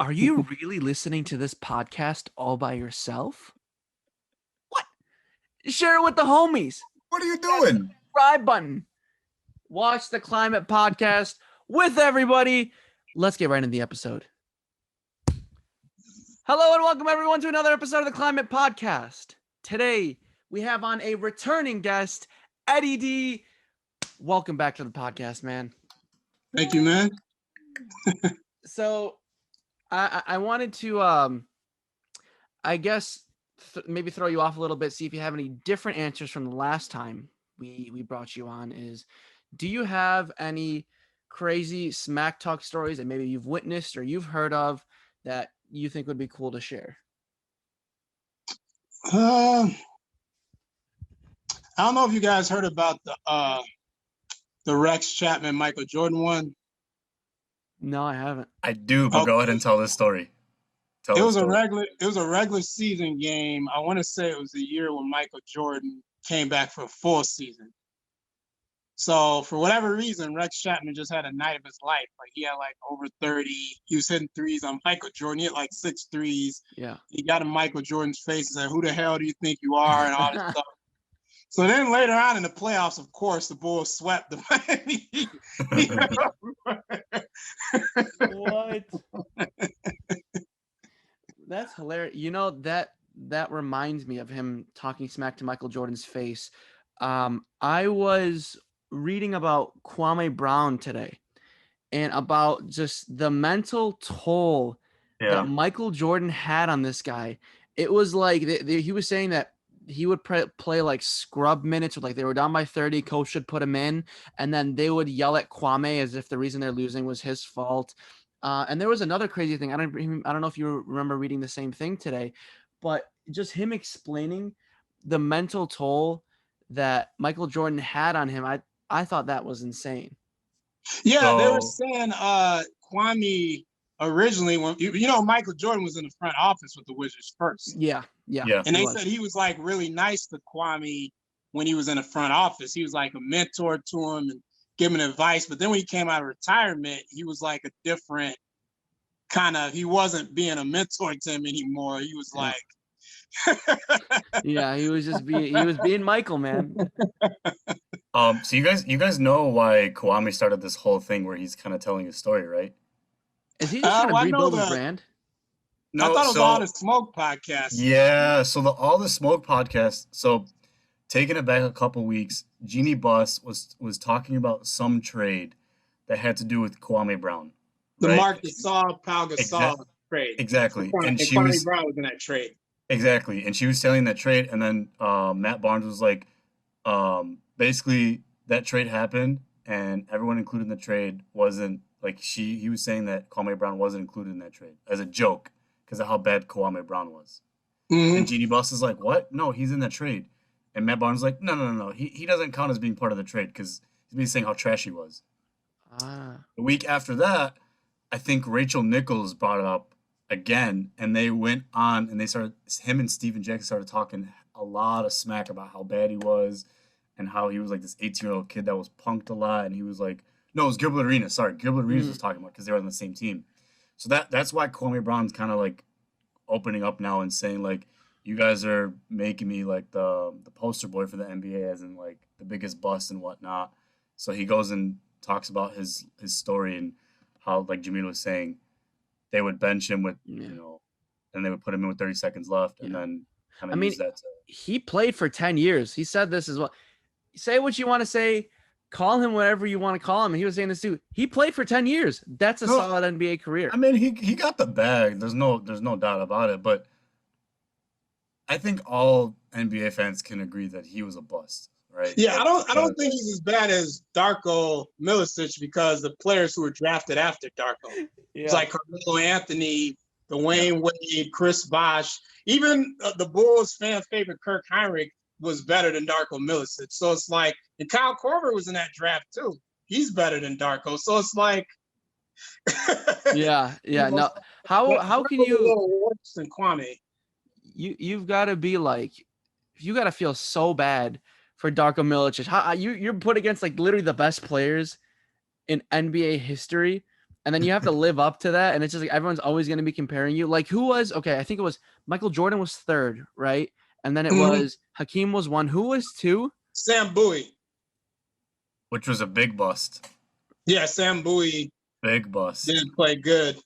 Are you really listening to this podcast all by yourself? What? Share it with the homies. What are you doing? Subscribe button. Watch the Climate Podcast with everybody. Let's get right into the episode. Hello and welcome everyone to another episode of the Climate Podcast. Today we have on a returning guest, Eddie D. Welcome back to the podcast, man. Thank you, man. So I wanted to, I guess, maybe throw you off a little bit, see if you have any different answers from the last time we brought you on. Do you have any crazy smack talk stories that maybe you've witnessed or you've heard of that you think would be cool to share? I don't know if you guys heard about the Rex Chapman Michael Jordan one. No, I haven't. I do, but go ahead and tell this story. It was a regular season game. I want to say it was the year when Michael Jordan came back for a full season. So for whatever reason, Rex Chapman just had a night of his life. Like he had like over 30. He was hitting threes on Michael Jordan. He had like 6 threes. Yeah. He got in Michael Jordan's face and said, "Who the hell do you think you are?" and all this stuff. So then later on in the playoffs, of course, the Bulls swept the Miami Heat. What? That's hilarious. You know, that reminds me of him talking smack to Michael Jordan's face. I was reading about Kwame Brown today and about just the mental toll that Michael Jordan had on this guy. It was like he was saying that he would play like scrub minutes, or like they were down by 30, coach should put him in, and then they would yell at Kwame as if the reason they're losing was his fault. And there was another crazy thing. I don't know if you remember reading the same thing today, but just him explaining the mental toll that Michael Jordan had on him. I thought that was insane. Yeah, they were saying Kwame originally, when Michael Jordan was in the front office with the Wizards first. Yeah. And they said he was like really nice to Kwame when he was in the front office. He was like a mentor to him and giving advice. But then when he came out of retirement, he was like a different kind of. He wasn't being a mentor to him anymore. He was like. Yeah, he was being Michael, man. So you guys know why Kwame started this whole thing where he's kind of telling his story, right? Is he just trying to rebuild his brand? No, I thought it was All the Smoke podcast. Yeah, so the All the Smoke podcast. So taking it back a couple weeks, Jeannie Buss was talking about some trade that had to do with Kwame Brown. The Marc Gasol, Pau Gasol trade. Exactly. And Kwame Brown was in that trade. Exactly. And she was telling that trade, and then Matt Barnes was like, basically that trade happened, and everyone included in the trade wasn't like he was saying that Kwame Brown wasn't included in that trade as a joke because of how bad Kwame Brown was. Mm-hmm. And Jeannie Buss is like, "What? No, he's in that trade." And Matt Barnes is like, No. He doesn't count as being part of the trade because he's been saying how trash he was. The week after that, I think Rachel Nichols brought it up again, and they went on and him and Steven Jackson started talking a lot of smack about how bad he was and how he was like this 18-year-old kid that was punked a lot. And he was like, no, it was Gilbert Arenas. Sorry, Gilbert Arenas was talking about because they were on the same team. So that's why Kwame Brown's kind of like opening up now and saying like, you guys are making me like the poster boy for the NBA as in like the biggest bust and whatnot. So he goes and talks about his story and how, like Jamil was saying, they would bench him with, and they would put him in with 30 seconds left and then kind of use that. He played for 10 years. He said this as well. Say what you want to say. Call him whatever you want to call him. And he was saying this too. He played for 10 years. That's a solid NBA career. I mean, he got the bag. There's no doubt about it. But I think all NBA fans can agree that he was a bust, right? Yeah, I don't think he's as bad as Darko Milicic because the players who were drafted after Darko. It's like Carmelo Anthony, Dwayne Wade, Chris Bosh. Even the Bulls fan favorite Kirk Heinrich was better than Darko Milicic. So it's like, and Kyle Korver was in that draft too. He's better than Darko. So it's like, yeah. No, how can you? Worse than Kwame. You've got to be like, you got to feel so bad for Darko Milicic. You're put against like literally the best players in NBA history, And then you have to live up to that. And it's just like everyone's always going to be comparing you. Like I think it was Michael Jordan was 3rd, right? And then it was Hakeem was 1. Who was 2? Sam Bowie. Which was a big bust. Yeah, Sam Bowie. Big bust. Didn't play good.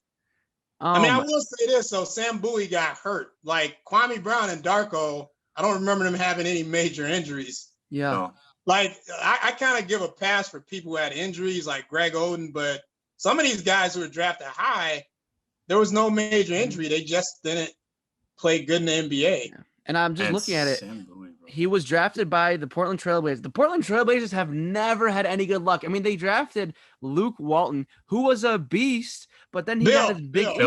I mean, I will say this, so Sam Bowie got hurt. Like Kwame Brown and Darko, I don't remember them having any major injuries. Yeah. No. Like, I kind of give a pass for people who had injuries, like Greg Oden, but some of these guys who were drafted high, there was no major injury. They just didn't play good in the NBA. Yeah. And I'm just looking at it. He was drafted by the Portland Trailblazers. The Portland Trailblazers have never had any good luck. I mean, they drafted Luke Walton, who was a beast, but then he got his big injury.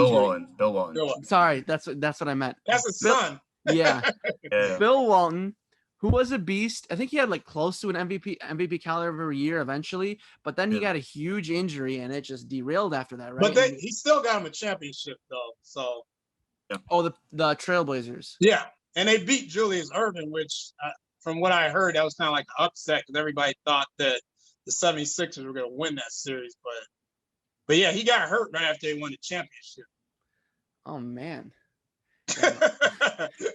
Bill Walton. Sorry, that's what I meant. That's his son. Yeah. Yeah. Bill Walton, who was a beast. I think he had like close to an MVP caliber year eventually, but then he got a huge injury and it just derailed after that, right? But he still got him a championship though. So. Yeah. Oh, the Trailblazers. Yeah. And they beat Julius Erving, which from what I heard, that was kind of like an upset because everybody thought that the 76ers were going to win that series. But yeah, he got hurt right after they won the championship. Oh, man.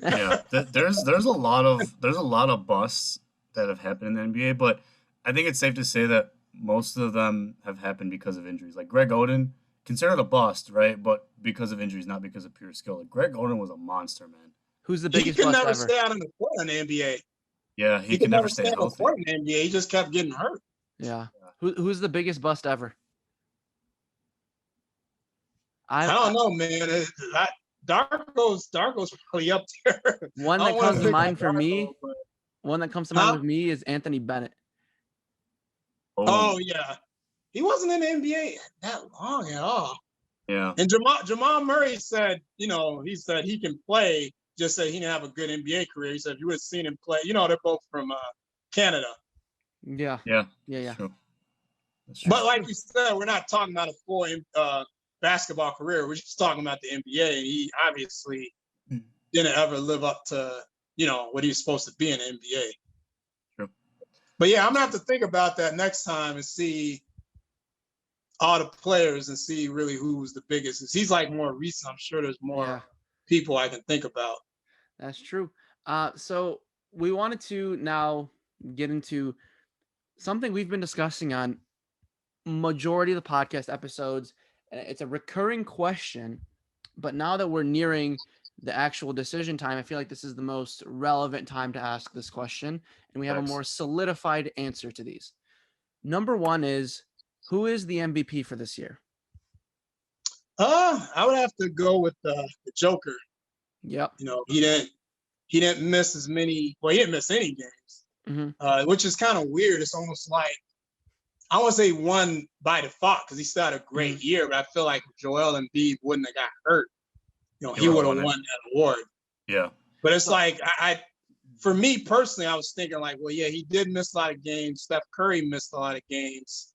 Yeah, there's a lot of busts that have happened in the NBA, but I think it's safe to say that most of them have happened because of injuries. Like Greg Oden, considered a bust, right? But because of injuries, not because of pure skill. Like Greg Oden was a monster, man. Who's the biggest bust ever? He ever? could never stay out on the court in the NBA. Yeah, he could never stay on the court in the NBA. He just kept getting hurt. Yeah. Who's the biggest bust ever? I don't know, man. Darko's probably up there. One that comes to mind for me. One that comes to mind with me is Anthony Bennett. Oh yeah, he wasn't in the NBA that long at all. Yeah. And Jamal Murray said, he said he can play. Just said he didn't have a good NBA career. He said if you would have seen him play, they're both from Canada. Yeah. Yeah. Yeah. True. But like you said, we're not talking about a full basketball career. We're just talking about the NBA, and he obviously didn't ever live up to what he was supposed to be in the NBA. True. But yeah, I'm gonna have to think about that next time and see all the players and see really who's the biggest. He's like more recent. I'm sure there's more people I can think about. That's true. So we wanted to now get into something we've been discussing on majority of the podcast episodes. It's a recurring question, but now that we're nearing the actual decision time, I feel like this is the most relevant time to ask this question, and we have a more solidified answer to these. Number one is, who is the MVP for this year? I would have to go with the Joker. Yep. He didn't miss as many. Well, he didn't miss any games, which is kind of weird. It's almost like I won't say he won by default because he still had a great year, but I feel like if Joel Embiid wouldn't have got hurt, he would have won that award. Yeah. But it's like for me personally, I was thinking like, well, yeah, he did miss a lot of games. Steph Curry missed a lot of games.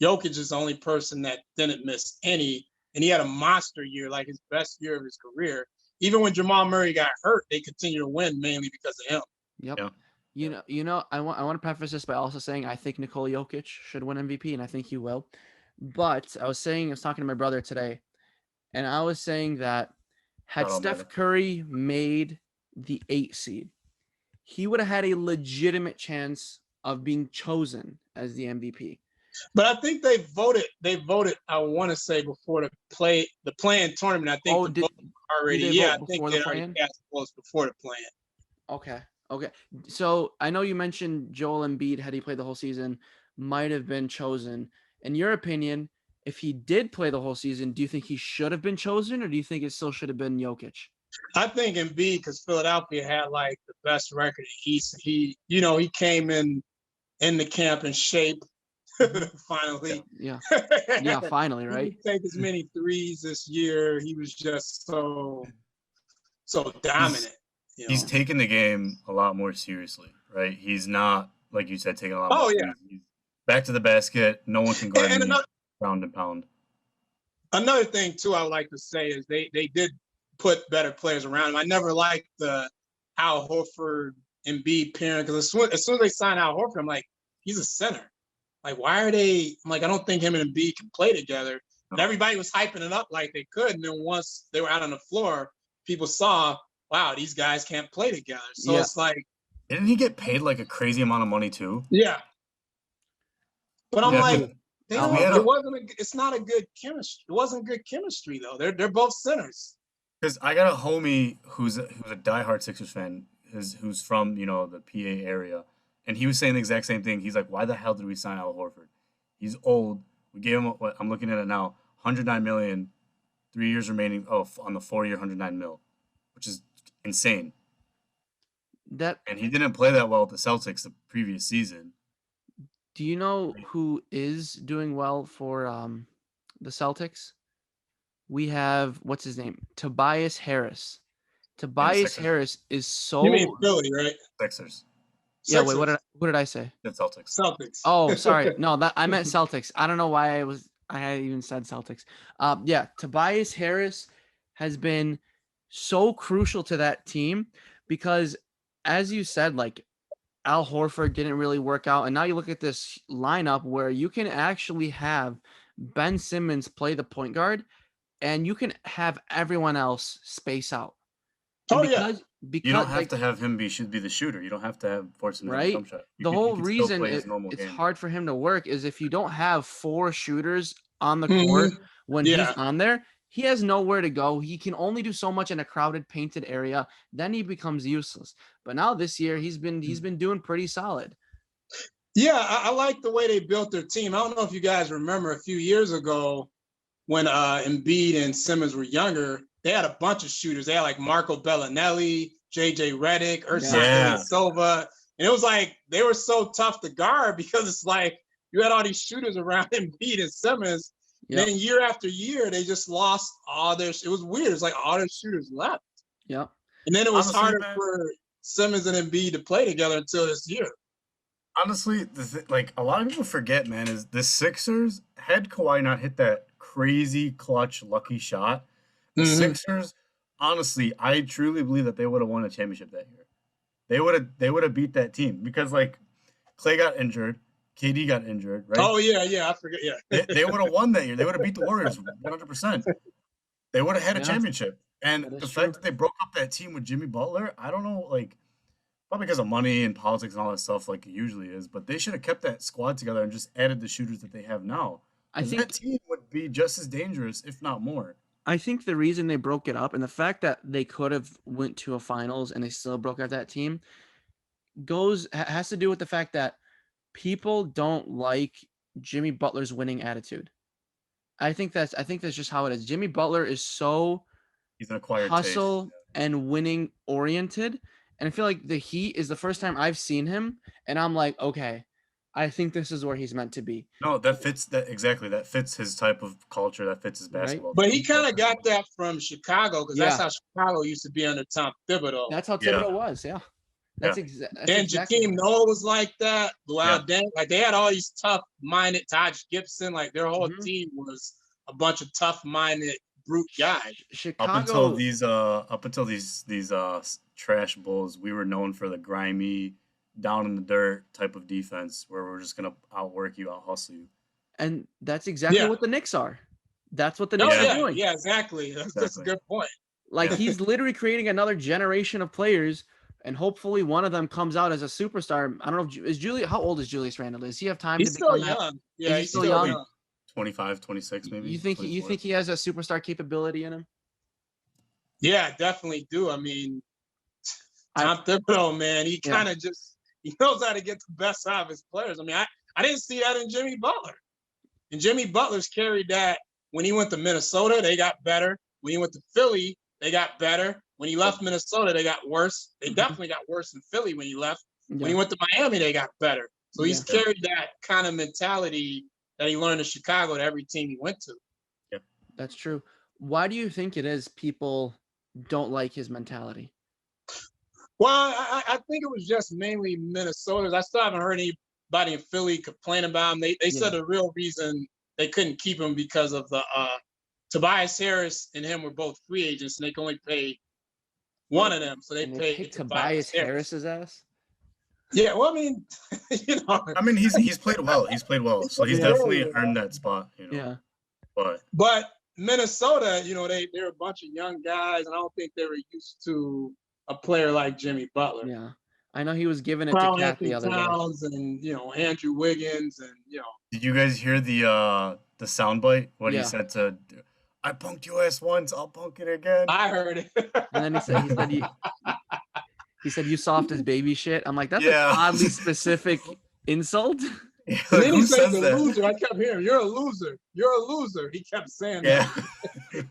Jokic is the only person that didn't miss any, and he had a monster year, like his best year of his career. Even when Jamal Murray got hurt, they continued to win mainly because of him. Yep. Yeah. I want to preface this by also saying I think NIKOLA Jokic should win MVP, and I think he will. But I was talking to my brother today, and I was saying that had Steph Curry made the 8 seed, he would have had a legitimate chance of being chosen as the MVP. But I think they voted. I want to say before the play-in tournament. I think already. I think they already cast votes before the play-in. Okay. So I know you mentioned Joel Embiid, had he played the whole season, might have been chosen. In your opinion, if he did play the whole season, do you think he should have been chosen, or do you think it still should have been Jokic? I think Embiid, because Philadelphia had like the best record. He came in the camp in shape. Finally. Yeah, finally, right? He didn't take as many threes this year. He was just so dominant. He's taken the game a lot more seriously, right? He's not, like you said, taking a lot more threes. He's back to the basket. No one can guard him pound and pound. Another thing, too, I would like to say is they did put better players around him. I never liked the Al Horford Embiid pairing because as soon as they signed Al Horford, I'm like, he's a center. Like, why are they – I'm like, I don't think him and Embiid can play together. And everybody was hyping it up like they could. And then once they were out on the floor, people saw, wow, these guys can't play together. So it's like, didn't he get paid like a crazy amount of money too? Yeah. But I'm like, it's not a good chemistry. It wasn't good chemistry though. They're both centers. Because I got a homie who's a diehard Sixers fan, who's from, you know, the PA area, and he was saying the exact same thing. He's like, why the hell did we sign Al Horford? He's old. We gave him what I'm looking at it now, $109 million, 3 years remaining. On the 4-year, $109 million, which is insane. And he didn't play that well with the Celtics the previous season. Do you know who is doing well for the Celtics? We have, what's his name? Tobias Harris. Tobias Harris is so. You mean Philly, right? Sixers. Yeah. Wait. What did I say? The Celtics. Oh, sorry. No, I meant Celtics. I don't know why I had even said Celtics. Yeah. Tobias Harris has been so crucial to that team because, as you said, like Al Horford didn't really work out, and now you look at this lineup where you can actually have Ben Simmons play the point guard, and you can have everyone else space out. Because you don't have to have him should be the shooter. You don't have to force him to have a jump shot. The whole reason it's hard for him to work is if you don't have 4 shooters on the court when he's on there, he has nowhere to go. He can only do so much in a crowded, painted area. Then he becomes useless. But now this year, he's been doing pretty solid. Yeah, I like the way they built their team. I don't know if you guys remember a few years ago when Embiid and Simmons were younger. They had a bunch of shooters. They had like Marco Bellinelli, JJ Redick, Ersan Silva. And it was like they were so tough to guard because it's like you had all these shooters around Embiid and Simmons. Yep. Then year after year, they just lost all their. It was weird. It's like all their shooters left. Yeah. And then it was harder for Simmons and Embiid to play together until this year. Honestly, like a lot of people forget, man, is the Sixers, had Kawhi not hit that crazy clutch lucky shot, the Sixers, honestly, I truly believe that they would have won a championship that year. They would have beat that team because like Clay got injured, KD got injured, right? Oh yeah, I forget. Yeah, they would have won that year. They would have beat the Warriors 100%. They would have had a championship. And the fact that they broke up that team with Jimmy Butler, I don't know, like probably because of money and politics and all that stuff, like it usually is. But they should have kept that squad together and just added the shooters that they have now. I think that team would be just as dangerous, if not more. I think the reason they broke it up and the fact that they could have went to a finals and they still broke up that team has to do with the fact that people don't like Jimmy Butler's winning attitude. I think that's just how it is. Jimmy Butler is so he's an acquired hustle and winning oriented, and I feel like the Heat is the first time I've seen him, and I'm like, okay, I think this is where he's meant to be. No, that fits That fits his type of culture. That fits his basketball. Right? But he kind of got that from Chicago because that's how Chicago used to be under Tom Thibodeau. That's how Thibodeau was. Yeah. That's and Jakeem Noah was like that. Like they had all these tough-minded Taj Gibson. Like their whole team was a bunch of tough-minded brute guys. Chicago. Up until these trash Bulls, we were known for the grimy, down in the dirt type of defense where we're just gonna outwork you, out hustle you. And that's exactly what the Knicks are. That's what the Knicks are doing. Yeah, exactly. That's a good point. Like he's literally creating another generation of players. And hopefully one of them comes out as a superstar. I don't know. How old is Julius Randle? Does he have time to become young? That? Yeah, he's still young. 25, 26 maybe. You think he has a superstar capability in him? Yeah, definitely do. I mean, Tom Thibodeau, man, he kind of he knows how to get the best out of his players. I mean, I didn't see that in Jimmy Butler. And Jimmy Butler's carried that when he went to Minnesota, they got better. When he went to Philly, they got better. When he left Minnesota, they got worse. They definitely got worse in Philly when he left. Yeah. When he went to Miami, they got better. So he's carried that kind of mentality that he learned in Chicago to every team he went to. Yeah, that's true. Why do you think it is people don't like his mentality? Well, I think it was just mainly Minnesota. I still haven't heard anybody in Philly complain about him. They said the real reason they couldn't keep him because of the Tobias Harris and him were both free agents, and they can only pay one of them, so they paid Tobias Harris's ass. Yeah, well, I mean, I mean, he's played well. So he's definitely earned that spot. Yeah. But Minnesota, they're a bunch of young guys, and I don't think they were used to a player like Jimmy Butler. Yeah. I know he was giving it to Carl Cat Anthony the other day. Towns and Andrew Wiggins and Did you guys hear the soundbite? What Yeah. he said to, "I punked your ass once, I'll punk it again." I heard it. And then he said you soft as baby shit. I'm like, that's Yeah. an oddly specific insult. Yeah, And like, then he who said says the that? loser. I kept hearing, "You're a loser. You're a loser." He kept saying Yeah.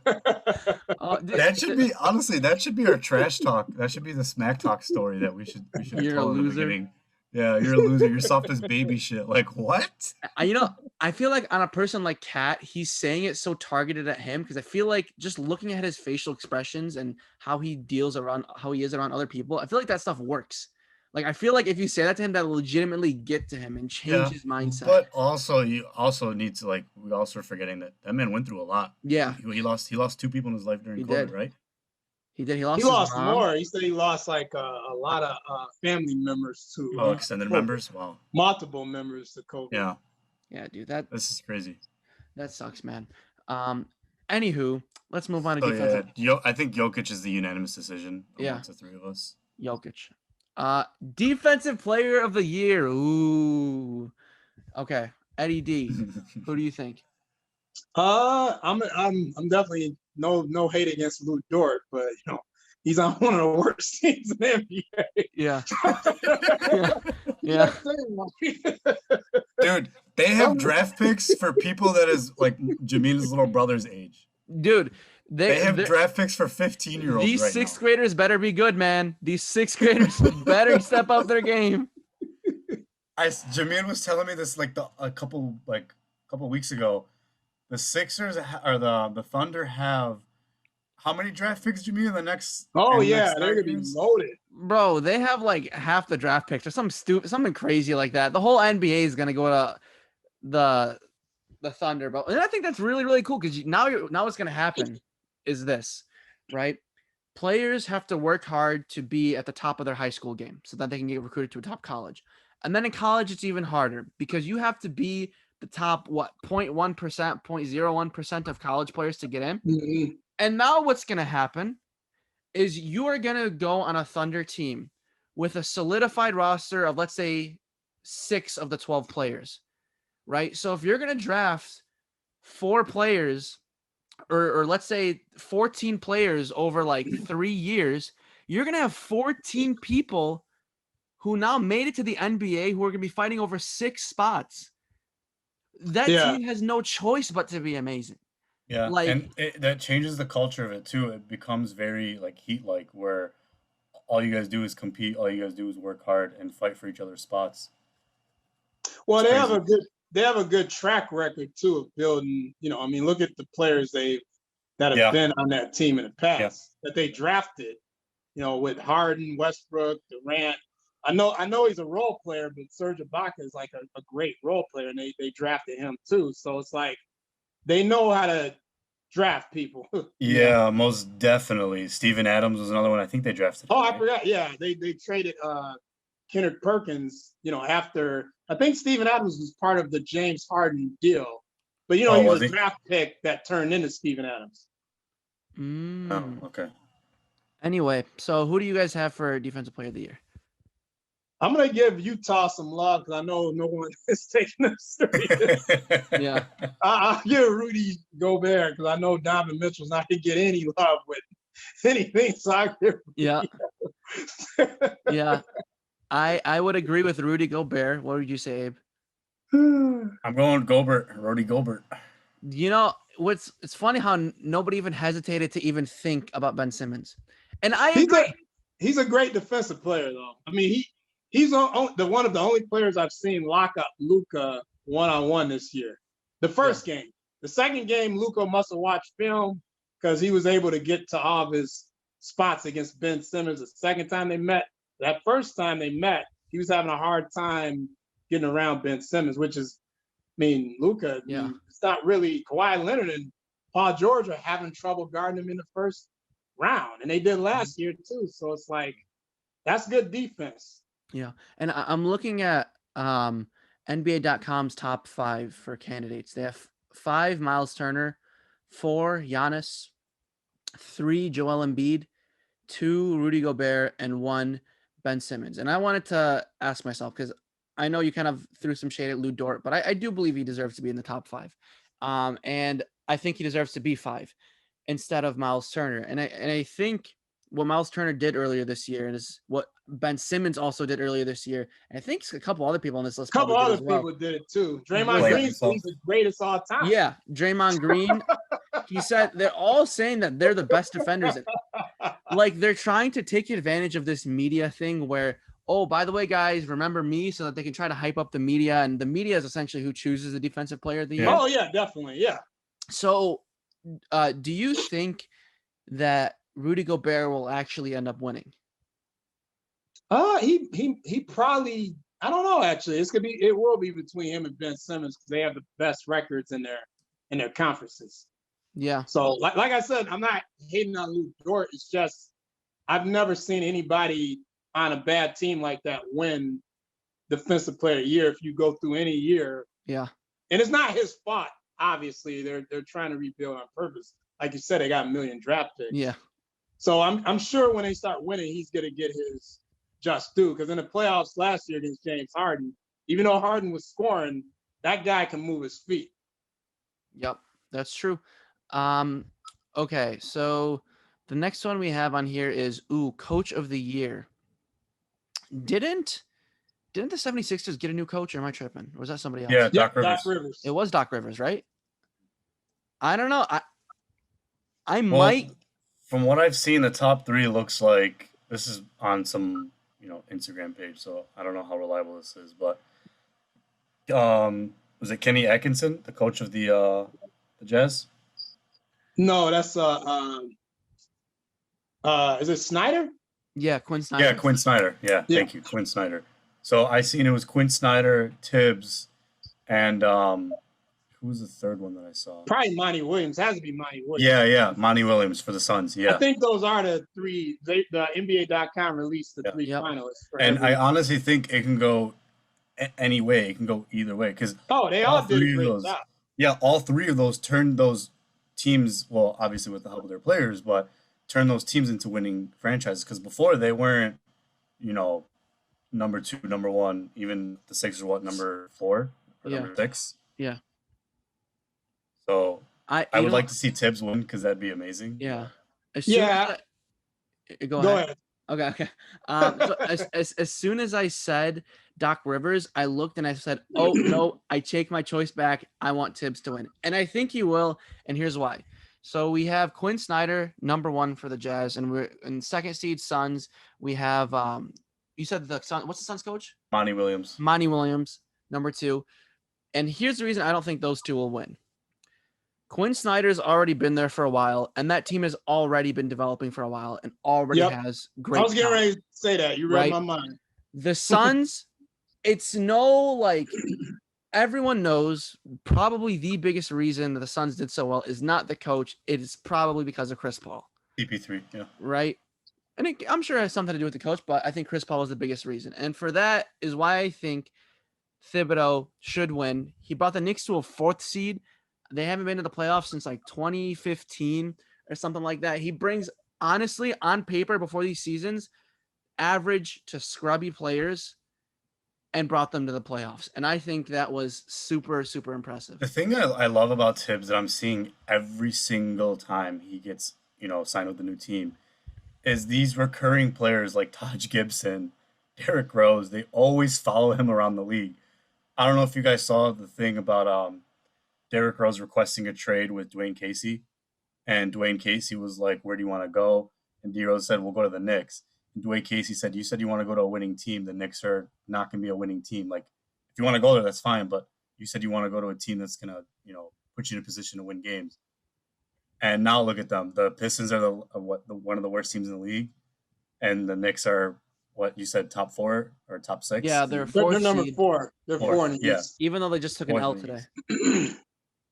that. That should be honestly. That should be our trash talk. That should be the smack talk story that we should You're a tell in the loser. beginning. Yeah, you're a loser. You're soft as baby shit. Like what? I feel like on a person like Cat, he's saying it so targeted at him because I feel like just looking at his facial expressions and how he is around other people, I feel like that stuff works. Like I feel like if you say that to him, that'll legitimately get to him and change his mindset. But also, you also need to we also are forgetting that man went through a lot. Yeah, he lost 2 people in his life during COVID, right? He did. He lost. He lost more. He said he lost like a lot of family members to extended members. Wow, multiple members to COVID. Yeah, dude. This is crazy. That sucks, man. Anywho, let's move on to defensive. Yeah, I think Jokic is the unanimous decision amongst the three of us. Jokic. Defensive player of the year. Ooh. Okay. Eddie D. Who do you think? I'm definitely no hate against Lou Dort, but he's on one of the worst teams in the NBA. Yeah. Yeah. Dude, they have draft picks for people that is like Jamina's little brother's age. Dude, they have draft picks for 15-year-olds. These sixth graders better be good, man. These sixth graders better step up their game. Jameen was telling me this a couple weeks ago. The Sixers or the Thunder have how many draft picks, Jameen, in the next? Oh yeah, they're gonna be loaded, bro. They have like half the draft picks or something crazy like that. The whole NBA is gonna go to the Thunder, but and I think that's really, really cool because now what's gonna happen is this, right? Players have to work hard to be at the top of their high school game so that they can get recruited to a top college. And then in college, it's even harder because you have to be the top, 0.1%, 0.01% of college players to get in. Mm-hmm. And now what's going to happen is you are going to go on a Thunder team with a solidified roster of, let's say, 6 of the 12 players, right? So if you're going to draft 4 players or let's say 14 players over like 3 years, you're going to have 14 people who now made it to the NBA who are going to be fighting over 6 spots. That team has no choice but to be amazing. Yeah, and that changes the culture of it too. It becomes very Heat-like, where all you guys do is compete, all you guys do is work hard and fight for each other's spots. Well, they have a good track record too of building. Look at the players that have been on that team in the past that they drafted. With Harden, Westbrook, Durant. I know he's a role player, but Serge Ibaka is like a great role player, and they drafted him too. So it's like they know how to draft people. Yeah, most definitely. Steven Adams was another one. I think they drafted. Oh, I forgot. Yeah, they traded Kenneth Perkins. After I think Steven Adams was part of the James Harden deal, but he was a draft pick that turned into Steven Adams. Oh, okay. Anyway, so who do you guys have for Defensive Player of the Year? I'm going to give Utah some love because I know no one is taking them serious. Yeah. I'll give Rudy Gobert because I know Donovan Mitchell's not going to get any love with anything. So I give Yeah. I would agree with Rudy Gobert. What would you say, Abe? I'm going Gobert, Rudy Gobert. It's funny how nobody even hesitated to even think about Ben Simmons. And I agree. He's a great defensive player, though. I mean, he's one of the only players I've seen lock up Luka one-on-one this year. The first game. The second game, Luka must have watched film because he was able to get to all of his spots against Ben Simmons. The second time they met, that first time they met, he was having a hard time getting around Ben Simmons, which is, Luka, it's not really Kawhi Leonard and Paul George are having trouble guarding him in the first round. And they did last year too. So it's like, that's good defense. Yeah. And I'm looking at NBA.com's top 5 for candidates. They have 5 Miles Turner, 4, Giannis, 3, Joel Embiid, 2, Rudy Gobert, and 1, Ben Simmons. And I wanted to ask myself, because I know you kind of threw some shade at Lou Dort, but I do believe he deserves to be in the top 5. And I think he deserves to be 5 instead of Miles Turner. And I think what Miles Turner did earlier this year and is what Ben Simmons also did earlier this year. And I think a couple other people on this list A couple probably other did as well. people did it too. Draymond Green is the greatest all time. Yeah, Draymond Green. He said they're all saying that they're the best defenders. Like they're trying to take advantage of this media thing where, oh, by the way, guys, remember me, so that they can try to hype up the media. And the media is essentially who chooses the defensive player of the year. Oh, yeah, definitely. Yeah. So do you think that Rudy Gobert will actually end up winning? He probably, I don't know, actually. It will be between him and Ben Simmons because they have the best records in their conferences. Yeah. So like I said, I'm not hating on Lou Dort. It's just I've never seen anybody on a bad team like that win Defensive Player of the Year if you go through any year. Yeah. And it's not his fault, obviously. They're trying to rebuild on purpose. Like you said, they got a million draft picks. Yeah. So I'm sure when they start winning, he's gonna get his just due. Because in the playoffs last year against James Harden, even though Harden was scoring, that guy can move his feet. Yep, that's true. Okay, so the next one we have on here is Coach of the Year. Didn't the 76ers get a new coach, or am I tripping? Or was that somebody else? Yeah, Doc Rivers. It was Doc Rivers, right? I don't know. I might. From what I've seen, the top 3 looks like this is on some Instagram page, so I don't know how reliable this is, but was it Kenny Atkinson, the coach of the Jazz? No, that's is it Snyder? Yeah, Quinn Snyder. Yeah, Quinn Snyder. Yeah, thank you, Quinn Snyder. So I seen it was Quinn Snyder, Tibbs, and who was the third one that I saw? Probably Monty Williams. It has to be Monty Williams. Yeah, Monty Williams for the Suns. Yeah, I think those are the 3. The NBA.com released the 3 finalists. I honestly think it can go any way. It can go either way because they all did a great job. Yeah, all 3 of those turned those teams. Well, obviously with the help of their players, but turn those teams into winning franchises because before they weren't, number 2, number 1, even the Sixers were number 4 or number 6. Yeah. So I would like to see Tibbs win because that'd be amazing. Yeah. Go ahead. Okay. So as soon as I said Doc Rivers, I looked and I said, oh no, I take my choice back. I want Tibbs to win. And I think he will. And here's why. So we have Quinn Snyder, number 1 for the Jazz, and we're in second seed Suns. We have you said the Suns. What's the Suns coach? Monty Williams, number 2. And here's the reason I don't think those 2 will win. Quinn Snyder's already been there for a while, and that team has already been developing for a while and already has great. I was getting ready to say that. You read my mind. The Suns, it's everyone knows probably the biggest reason that the Suns did so well is not the coach. It is probably because of Chris Paul. CP3, yeah. Right? And I'm sure it has something to do with the coach, but I think Chris Paul is the biggest reason. And for that is why I think Thibodeau should win. He brought the Knicks to a 4th seed. They haven't been to the playoffs since 2015 or something like that. He brings, honestly, on paper before these seasons, average to scrubby players and brought them to the playoffs. And I think that was super, super impressive. The thing that I love about Tibbs that I'm seeing every single time he gets, signed with the new team is these recurring players like Taj Gibson, Derrick Rose. They always follow him around the league. I don't know if you guys saw the thing about Derrick Rose requesting a trade with Dwayne Casey. And Dwayne Casey was like, where do you want to go? And D Rose said, we'll go to the Knicks. And Dwayne Casey said, you said you want to go to a winning team. The Knicks are not going to be a winning team. Like, if you want to go there, that's fine. But you said you want to go to a team that's going to, put you in a position to win games. And now look at them. The Pistons are one of the worst teams in the league. And the Knicks are, what you said, top 4 or top 6? Yeah, they're number 4. They're 4 in the East. Even though they just took an L today.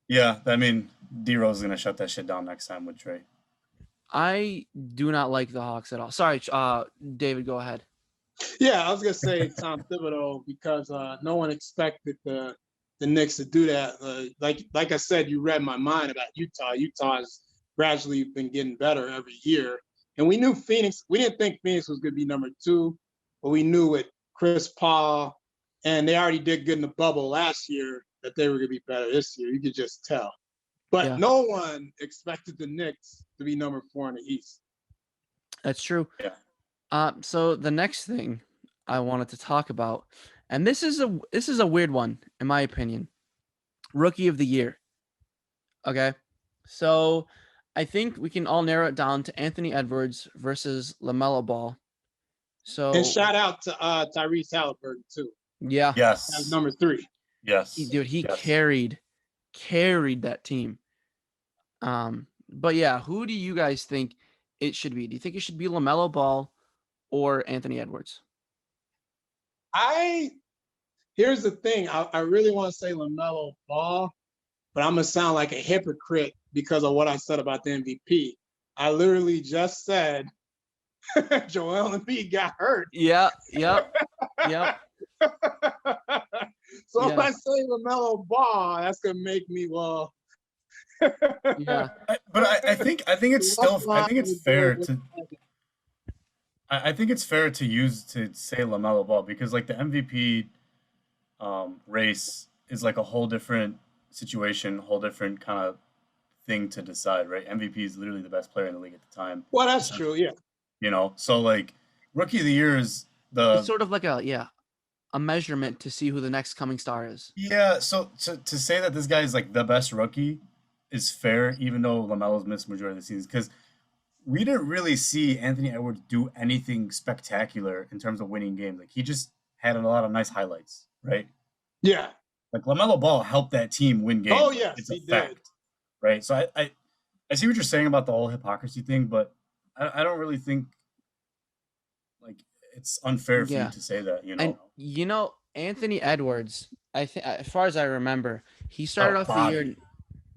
Yeah, I mean, D Rose is going to shut that shit down next time with Trey. I do not like the Hawks at all. Sorry, David, go ahead. Yeah, I was gonna say Tom Thibodeau because no one expected the the Knicks to do that. Like I said, you read my mind about Utah. Utah has gradually been getting better every year. And we knew Phoenix, we didn't think Phoenix was going to be number 2, but we knew with Chris Paul, and they already did good in the bubble last year, that they were going to be better this year. You could just tell. But no one expected the Knicks to be number 4 in the East. That's true. Yeah. So the next thing I wanted to talk about, and this is a weird one in my opinion. Rookie of the Year. Okay. So I think we can all narrow it down to Anthony Edwards versus LaMelo Ball. So and shout out to Tyrese Halliburton too. Yeah. Yes. As number 3. Yes. He carried that team. But yeah, who do you guys think it should be? Do you think it should be LaMelo Ball or Anthony Edwards? Here's the thing. I really want to say LaMelo Ball, but I'm going to sound like a hypocrite because of what I said about the MVP. I literally just said Joel Embiid got hurt. Yep. So if I say LaMelo Ball, that's going to make me, yeah. But I think it's still, I think it's fair to, I think it's fair to say LaMelo Ball because like the MVP race is like a whole different situation, whole different kind of thing to decide, right? MVP is literally the best player in the league at the time. Well, that's true, yeah. You know, so like Rookie of the Year is it's sort of like a measurement to see who the next coming star is. Yeah, so to say that this guy is like the best rookie is fair, even though LaMelo's missed majority of the season, because we didn't really see Anthony Edwards do anything spectacular in terms of winning games. Like he just had a lot of nice highlights, right? Yeah. Like LaMelo Ball helped that team win games. Oh yes, it's he a fact, did. Right? So I see what you're saying about the whole hypocrisy thing, but I don't really think like it's unfair for you to say that, you know. And Anthony Edwards, I think as far as I remember, he started off the year.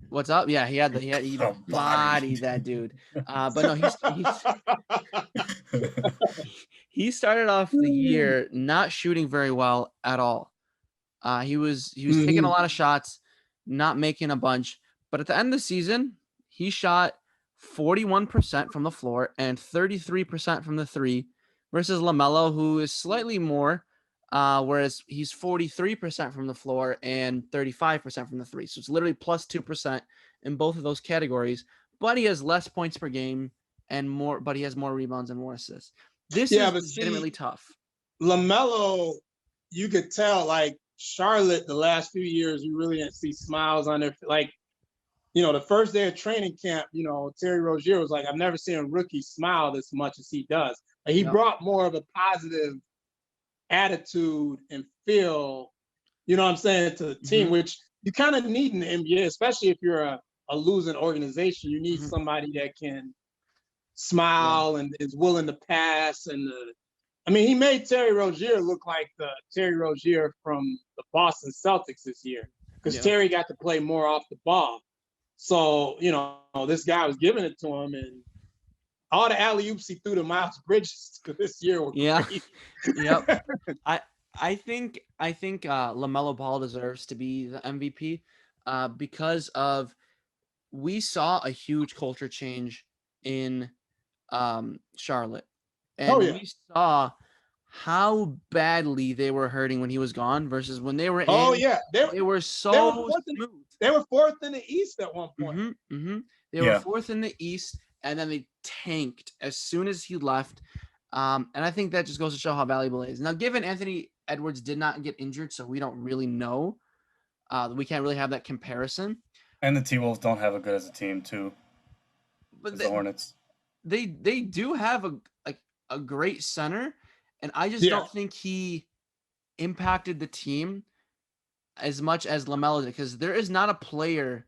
What's up? Yeah, he bodied that dude. But no, he started off the year not shooting very well at all. He was taking a lot of shots, not making a bunch. But at the end of the season, he shot 41% from the floor and 33% from the 3 versus LaMelo, who is slightly more, whereas he's 43% from the floor and 35% from the 3. So it's literally plus 2% in both of those categories. But he has less points per game and more, but he has more rebounds and more assists. This is legitimately tough. LaMelo, you could tell, like Charlotte, the last few years, you really didn't see smiles on their like. The first day of training camp, Terry Rozier was like, I've never seen a rookie smile as much as he does. Like, he brought more of a positive attitude and feel, to the team, which you kind of need in the NBA, especially if you're a losing organization. You need somebody that can smile and is willing to pass. And he made Terry Rozier look like the Terry Rozier from the Boston Celtics this year because Terry got to play more off the ball. So, this guy was giving it to him, and all the alley-oops he threw to Miles Bridges this year were great. Yep. I think LaMelo Ball deserves to be the MVP because of we saw a huge culture change in Charlotte. And we saw how badly they were hurting when he was gone versus when they were in. Oh, yeah. They were so smooth. They were 4th in the East at one point. They were 4th in the East, and then they tanked as soon as he left. And I think that just goes to show how valuable it is. Now, given Anthony Edwards did not get injured, so we don't really know. We can't really have that comparison. And the T-Wolves don't have a good as a team, too. But the Hornets. They do have a great center, and I just don't think he impacted the team as much as LaMelo did, because there is not a player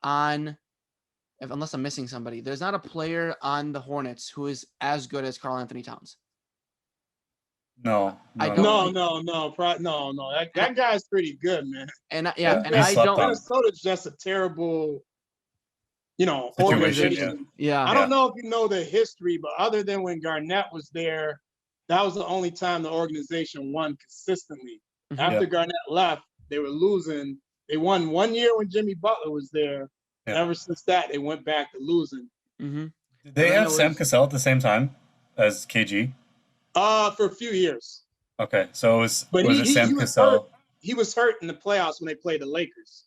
unless I'm missing somebody, there's not a player on the Hornets who is as good as Karl Anthony Towns. No. That guy's pretty good, man. And I don't. Minnesota's just a terrible, organization. Yeah. I don't know if you know the history, but other than when Garnett was there, that was the only time the organization won consistently. After Garnett left, they were losing They won 1 year when Jimmy Butler was there. Yeah. Ever since that, they went back to losing. Mm-hmm. Did they have Sam Cassell at the same time as KG? For a few years. Okay, so was it Sam he was Cassell? hurt. He was hurt in the playoffs when they played the Lakers,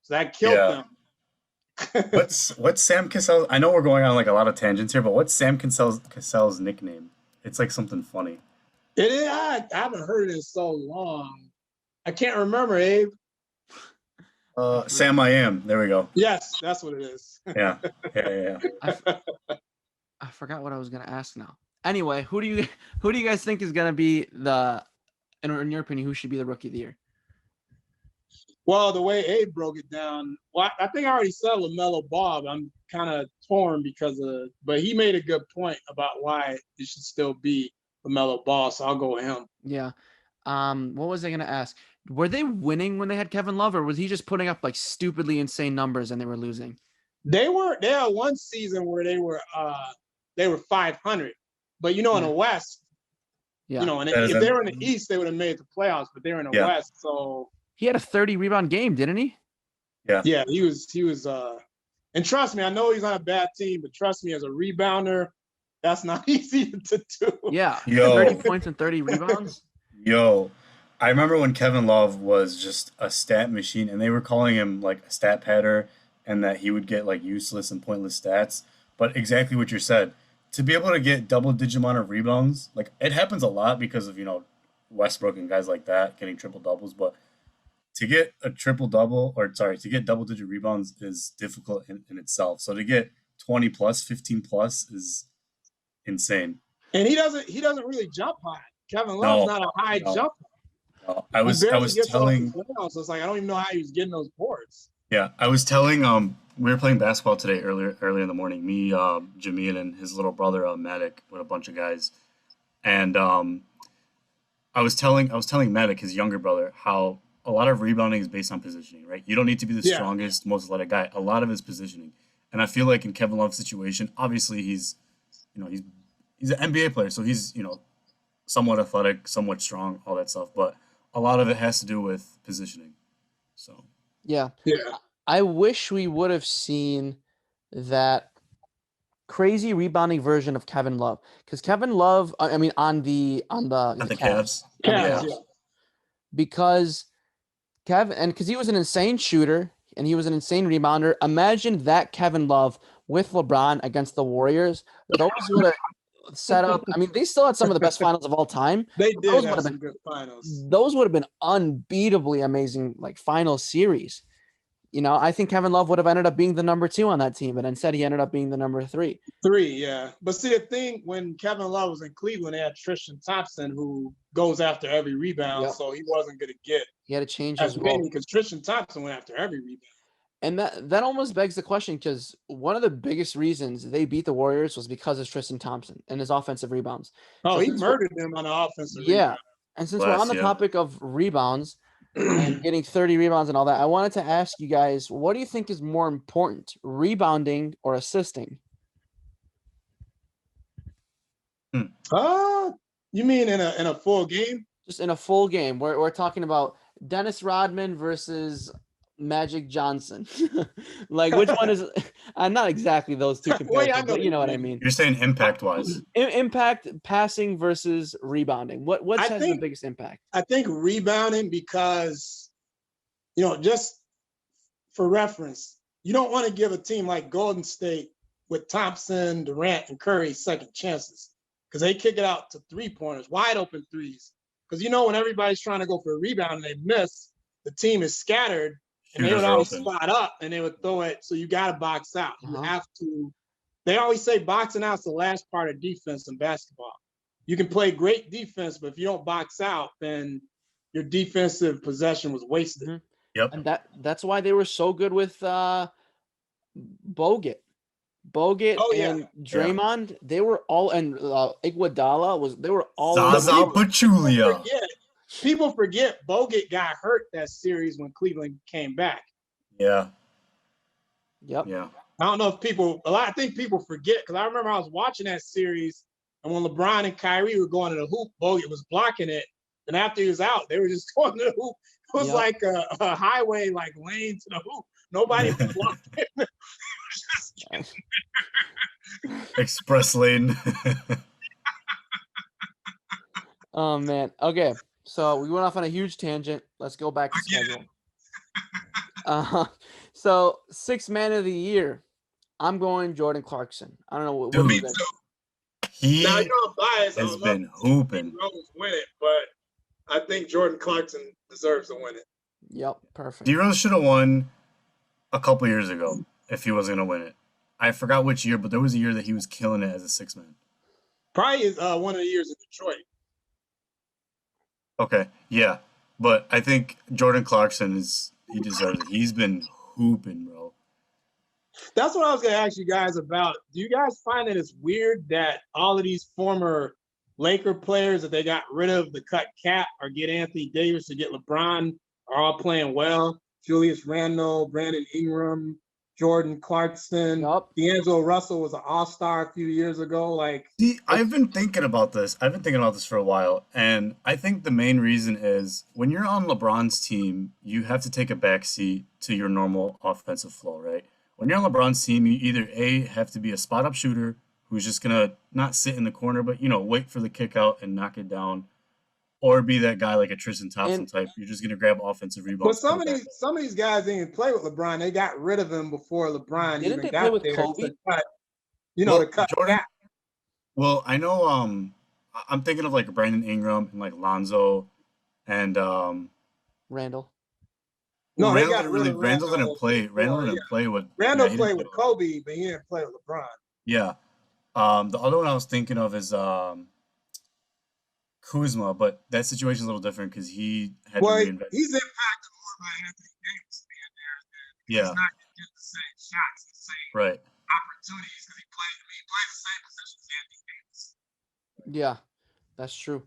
so that killed them. What's Sam Cassell? I know we're going on like a lot of tangents here, but what's Sam Cassell's nickname? It's like something funny. It is. I haven't heard it in so long. I can't remember, Abe. Sam I Am. There we go. Yes, that's what it is. Yeah. I forgot what I was gonna ask now. Anyway, who do you guys think is gonna be in your opinion, who should be the rookie of the year? Well, the way Abe broke it down, well, I think I already said LaMelo Ball. I'm kind of torn but he made a good point about why it should still be LaMelo Ball, so I'll go with him. Yeah. What was I gonna ask? Were they winning when they had Kevin Love, or was he just putting up like stupidly insane numbers and they were losing? They had one season where they were 500, but in the West, and if they were in the East, they would have made the playoffs, but they were in the West, so he had a 30 rebound game, didn't he? Yeah, he was and trust me, I know he's on a bad team, but trust me, as a rebounder, that's not easy to do. Yeah. 30 points and 30 rebounds. I remember when Kevin Love was just a stat machine and they were calling him like a stat padder and that he would get like useless and pointless stats. But exactly what you said, to be able to get double-digit amount of rebounds, like it happens a lot because of, Westbrook and guys like that getting triple doubles, but to get a to get double-digit rebounds is difficult in itself. So to get 20 plus, 15 plus is insane. And he doesn't really jump high. Kevin Love's not a high jumper. No. I was telling. So it's like I don't even know how he was getting those boards. Yeah, I was telling. We were playing basketball today early in the morning. Me, Jamil, and his little brother Matic with a bunch of guys, and I was telling Matic, his younger brother, how a lot of rebounding is based on positioning. Right, you don't need to be the strongest, most athletic guy. A lot of it is positioning, and I feel like in Kevin Love's situation, obviously he's an NBA player, so he's somewhat athletic, somewhat strong, all that stuff, but a lot of it has to do with positioning. So yeah. I wish we would have seen that crazy rebounding version of Kevin Love, because Kevin Love, I mean, on the Cavs. Because because he was an insane shooter and he was an insane rebounder. Imagine that Kevin Love with LeBron against the Warriors. Those would have set up. I mean, they still had some of the best finals of all time. They did have some good finals. Those would have been unbeatably amazing, like final series. I think Kevin Love would have ended up being the number 2 on that team, but instead he ended up being the number 3. Yeah. But see, the thing, when Kevin Love was in Cleveland, they had Tristan Thompson, who goes after every rebound, so he wasn't going to get. He had to change his role because Tristan Thompson went after every rebound. And that almost begs the question, because one of the biggest reasons they beat the Warriors was because of Tristan Thompson and his offensive rebounds. Oh, he murdered them on the offensive rebound. And since we're on the topic of rebounds and getting 30 rebounds and all that, I wanted to ask you guys, what do you think is more important, rebounding or assisting? You mean in a full game? Just in a full game. We're talking about Dennis Rodman versus Magic Johnson. Like, which one is not exactly those two comparisons, but you know what I mean. You're saying impact-wise. Impact, passing versus rebounding. What has the biggest impact? I think rebounding, because just for reference, you don't want to give a team like Golden State with Thompson, Durant, and Curry second chances, because they kick it out to three-pointers, wide open threes. Because when everybody's trying to go for a rebound and they miss, the team is scattered. And they would always spot up and they would throw it. So you got to box out. You have to. They always say boxing out is the last part of defense in basketball. You can play great defense, but if you don't box out, then your defensive possession was wasted. Mm-hmm. Yep. And that's why they were so good with Bogut. And Draymond, they were all, and Iguodala they were all. Zaza Pachulia. People forget Bogut got hurt that series when Cleveland came back. Yeah. Yep. Yeah. I don't know if I think people forget, because I remember I was watching that series, and when LeBron and Kyrie were going to the hoop, Bogut was blocking it. And after he was out, they were just going to the hoop was like a highway, like lane to the hoop. Nobody was walking. Express lane. Oh man. Okay. So we went off on a huge tangent. Let's go back to schedule. So 6th man of the year. I'm going Jordan Clarkson. I don't know what Dude, me too. He now, you know, I'm biased. has been hooping. Win it, but I think Jordan Clarkson deserves to win it. Yep, perfect. D-Rose should have won a couple years ago if he wasn't going to win it. I forgot which year, but there was a year that he was killing it as a 6th man. Probably one of the years in Detroit. Okay, yeah. But I think Jordan Clarkson he deserves it. He's been hooping, bro. That's what I was going to ask you guys about. Do you guys find that it's weird that all of these former Laker players that they got rid of the cut cap or get Anthony Davis or get LeBron are all playing well? Julius Randle, Brandon Ingram, Jordan Clarkson, D'Angelo Russell was an all-star a few years ago. See, I've been thinking about this. For a while, and I think the main reason is when you're on LeBron's team, you have to take a backseat to your normal offensive flow, right? When you're on LeBron's team, you either have to be a spot-up shooter who's just gonna not sit in the corner, but wait for the kick out and knock it down, or be that guy like a Tristan Thompson type. You're just gonna grab offensive rebounds. But some of these guys didn't even play with LeBron. They got rid of him before LeBron Didn't even they got play with there Kobe? to cut. To cut Jordan. cap. Well, I know. I'm thinking of like Brandon Ingram and like Lonzo, and Randall. No, Randall they got didn't rid really. of Randall didn't play. Randall didn't play with. Randall he played didn't with Kobe, but he didn't play with LeBron. Yeah. The other one I was thinking of is Kuzma, but that situation's a little different because he had to reinvent. He's impacted more by Anthony Davis being there than he's not getting the same shots, the same opportunities because he plays the same position as Anthony Davis. Yeah, that's true.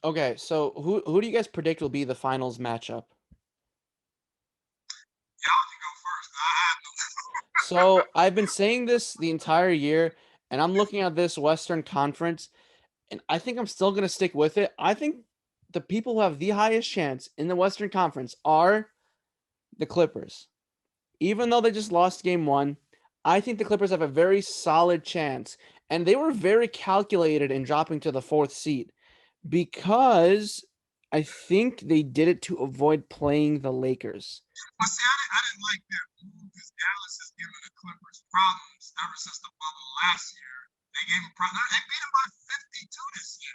Okay, so who do you guys predict will be the finals matchup? Y'all can go first. I have no. So I've been saying this the entire year, and I'm looking at this Western Conference, and I think I'm still going to stick with it. I think the people who have the highest chance in the Western Conference are the Clippers. Even though they just lost game 1, I think the Clippers have a very solid chance, and they were very calculated in dropping to the 4th seed because I think they did it to avoid playing the Lakers. But see, I didn't like that move because Dallas has given the Clippers problems ever since the bubble last year. They gave them problems. They beat them by 52 this year.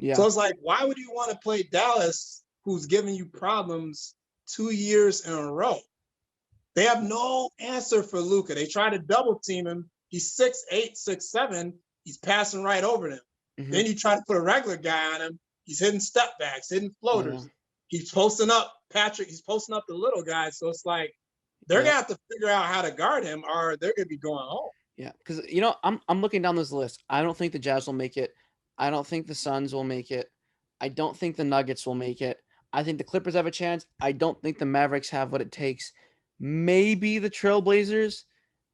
Yeah. So it's like, why would you want to play Dallas, who's giving you problems 2 years in a row? They have no answer for Luka. They try to double team him. He's 6'8", 6'7". He's passing right over them. Mm-hmm. Then you try to put a regular guy on him. He's hitting step backs, hitting floaters. Yeah. He's posting up Patrick. He's posting up the little guys. So it's like they're gonna have to figure out how to guard him, or they're gonna be going home. Yeah, because I'm looking down this list. I don't think the Jazz will make it. I don't think the Suns will make it. I don't think the Nuggets will make it. I think the Clippers have a chance. I don't think the Mavericks have what it takes. Maybe the Trailblazers,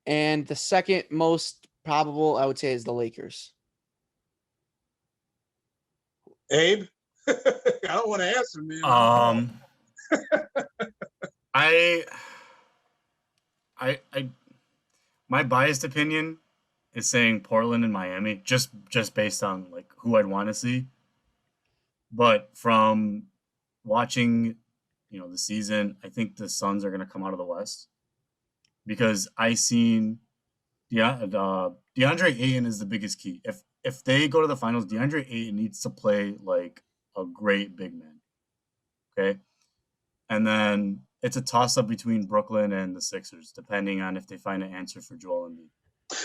and the second most probable, I would say, is the Lakers. Abe, I don't want to answer, man. My biased opinion is saying Portland and Miami, just based on like who I'd want to see. But from watching, the season, I think the Suns are going to come out of the West because I seen DeAndre Ayton is the biggest key. If they go to the finals, DeAndre Ayton needs to play like a great big man. Okay, and then it's a toss-up between Brooklyn and the Sixers, depending on if they find an answer for Joel Embiid.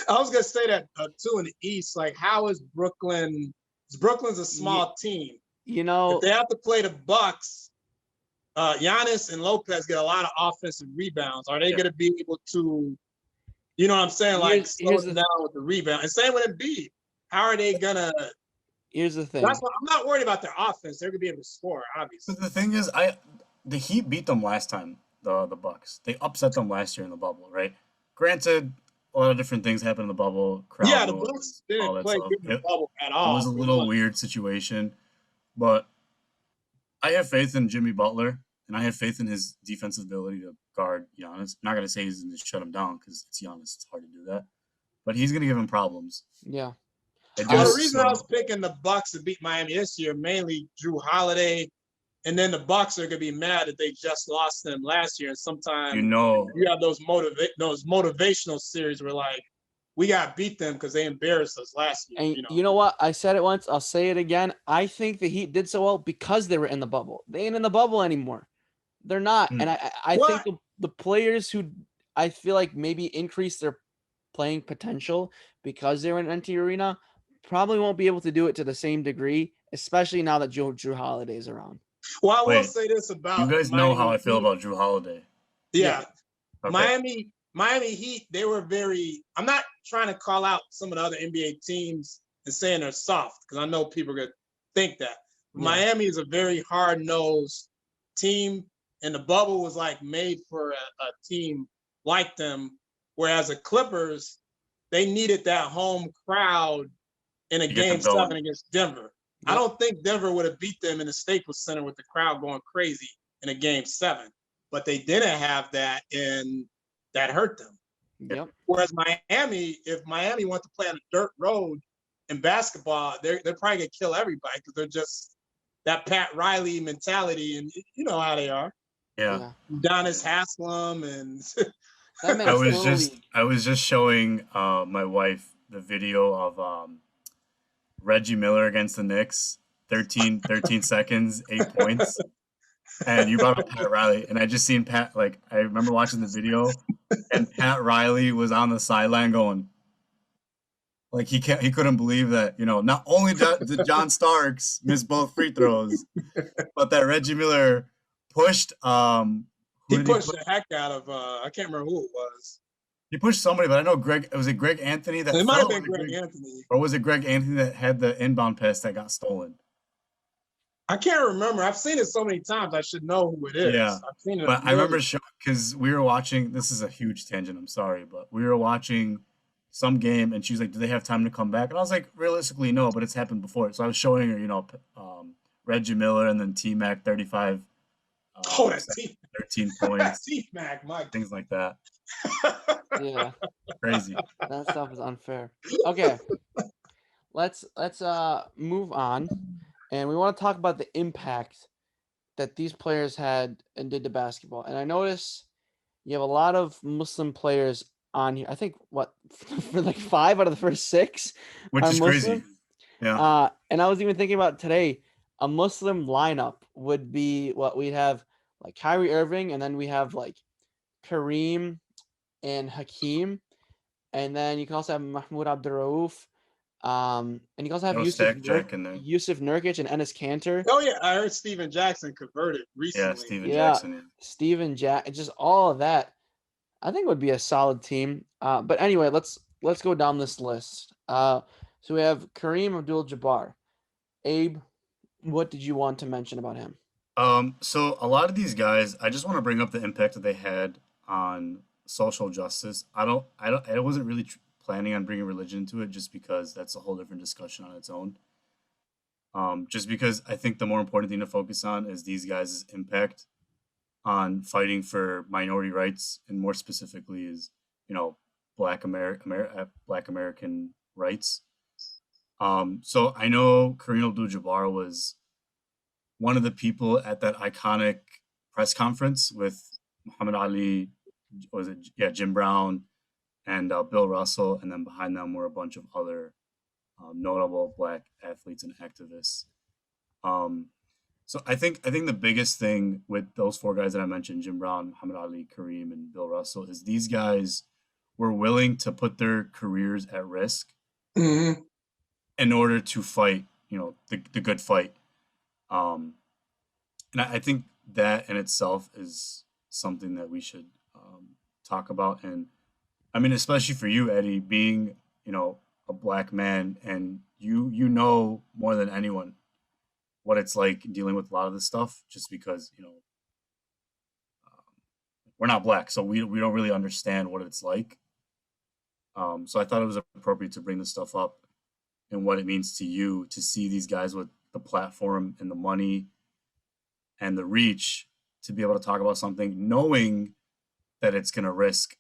I was going to say that, too, in the East. Like, how is Brooklyn – Brooklyn's a small team. If they have to play the Bucks, Giannis and Lopez get a lot of offensive rebounds. Are they going to be able to – you know what I'm saying? Like, slow them down with the rebound. And same with Embiid. How are they going to – Here's the thing. That's why I'm not worried about their offense. They're going to be able to score, obviously. But the thing is, the Heat beat them last time, the Bucks. They upset them last year in the bubble, right? Granted, a lot of different things happened in the bubble. Yeah, the Bucks didn't play good in the bubble at all. It was a little weird situation, but I have faith in Jimmy Butler and I have faith in his defensive ability to guard Giannis. I'm not gonna say he's gonna shut him down because it's Giannis; it's hard to do that. But he's gonna give him problems. Yeah. The reason I was picking the Bucks to beat Miami this year, mainly Drew Holiday, and then the Bucks are gonna be mad that they just lost them last year. And sometimes you have those motivational series where like we got beat them because they embarrassed us last year. And you know what? I said it once. I'll say it again. I think the Heat did so well because they were in the bubble. They ain't in the bubble anymore. They're not. And I think the players who I feel like maybe increased their playing potential because they were in an empty arena probably won't be able to do it to the same degree, especially now that Drew Holiday is around. Well, I will say this about you guys know how I feel about Drew Holiday. Yeah. Okay. Miami Heat, they were I'm not trying to call out some of the other NBA teams and saying they're soft because I know people are going to think that. Yeah. Miami is a very hard-nosed team, and the bubble was like made for a team like them, whereas the Clippers, they needed that home crowd in a game 7 against Denver. Yeah. I don't think Denver would have beat them in the Staples Center with the crowd going crazy in a game 7, but they didn't have that, and that hurt them. Yep. Whereas Miami, if Miami wants to play on a dirt road in basketball, they're probably gonna kill everybody because they're just that Pat Riley mentality, and you know how they are. Yeah. Udonis Haslem and I was just showing my wife the video of Reggie Miller against the Knicks, 13 seconds, 8 points. And you brought up Pat Riley, and I just seen Pat, like, I remember watching the video, and Pat Riley was on the sideline going, like, he couldn't believe that, not only did John Starks miss both free throws, but that Reggie Miller pushed, he pushed the heck out of, I can't remember who it was. He pushed somebody, but I know Greg Anthony that it might have been Greg Anthony. Or was it Greg Anthony that had the inbound pass that got stolen? I can't remember. I've seen it so many times. I should know who it is. Yeah, I've seen it. But I remember because we were watching. This is a huge tangent. I'm sorry, but we were watching some game, and she was like, "Do they have time to come back?" And I was like, "Realistically, no, but it's happened before." So I was showing her, Reggie Miller and then T-Mac 35. 13 points. T-Mac, Mike. Things like that. Yeah, crazy. That stuff is unfair. Okay, let's move on. And we want to talk about the impact that these players had and did to basketball. And I notice you have a lot of Muslim players on here. I think for like 5 out of the first 6, which is Muslim. Crazy. Yeah. And I was even thinking about today, a Muslim lineup would be what we'd have, like Kyrie Irving, and then we have like Kareem and Hakeem, and then you can also have Mahmoud Abdul-Rauf. And you can also have Yusuf Nurkic and Enes Kanter. Oh yeah, I heard Steven Jackson converted recently. Yeah, Steven Jackson. Steven Jackson, just all of that. I think would be a solid team. But anyway, let's go down this list. So we have Kareem Abdul-Jabbar. Abe, what did you want to mention about him? So a lot of these guys, I just want to bring up the impact that they had on social justice. I wasn't really planning on bringing religion into it just because that's a whole different discussion on its own. Just because I think the more important thing to focus on is these guys' impact on fighting for minority rights, and more specifically is, Black American rights. So I know Kareem Abdul-Jabbar was one of the people at that iconic press conference with Muhammad Ali, Jim Brown, and Bill Russell, and then behind them were a bunch of other notable Black athletes and activists. So I think the biggest thing with those 4 guys that I mentioned, Jim Brown, Muhammad Ali, Kareem, and Bill Russell, is these guys were willing to put their careers at risk in order to fight, the good fight. And I think that in itself is something that we should talk about. And I mean, especially for you, Eddie, being, a Black man, and you know more than anyone what it's like dealing with a lot of this stuff, just because, we're not Black, so we don't really understand what it's like. So I thought it was appropriate to bring this stuff up and what it means to you to see these guys with the platform and the money and the reach to be able to talk about something knowing that it's going to risk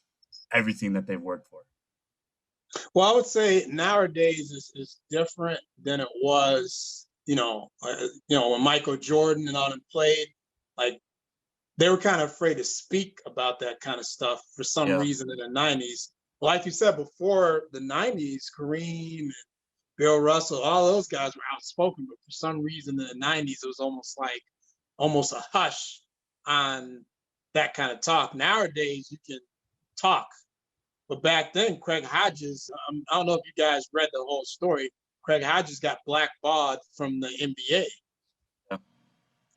everything that they've worked for? Well, I would say nowadays is different than it was, when Michael Jordan and all them played. Like, they were kind of afraid to speak about that kind of stuff for some reason in the 90s. Like you said, before the 90s, Kareem and Bill Russell, all those guys were outspoken, but for some reason in the 90s, it was almost a hush on that kind of talk. Nowadays, you can talk. But back then, Craig Hodges, I don't know if you guys read the whole story. Craig Hodges got blackballed from the NBA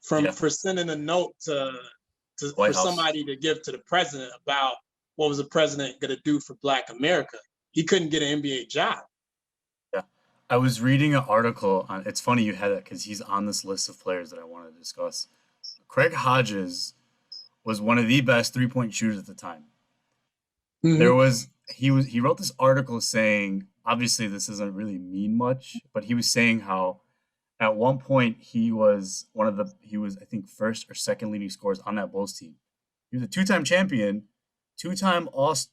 for sending a note for somebody to give to the president about what was the president going to do for Black America. He couldn't get an NBA job. Yeah. I was reading an article on, it's funny you had that because he's on this list of players that I want to discuss. Craig Hodges was one of the best three-point shooters at the time. Mm-hmm. He wrote this article saying, obviously this doesn't really mean much, but he was saying how at one point he was I think first or second leading scorers on that Bulls team. He was a two-time champion, two-time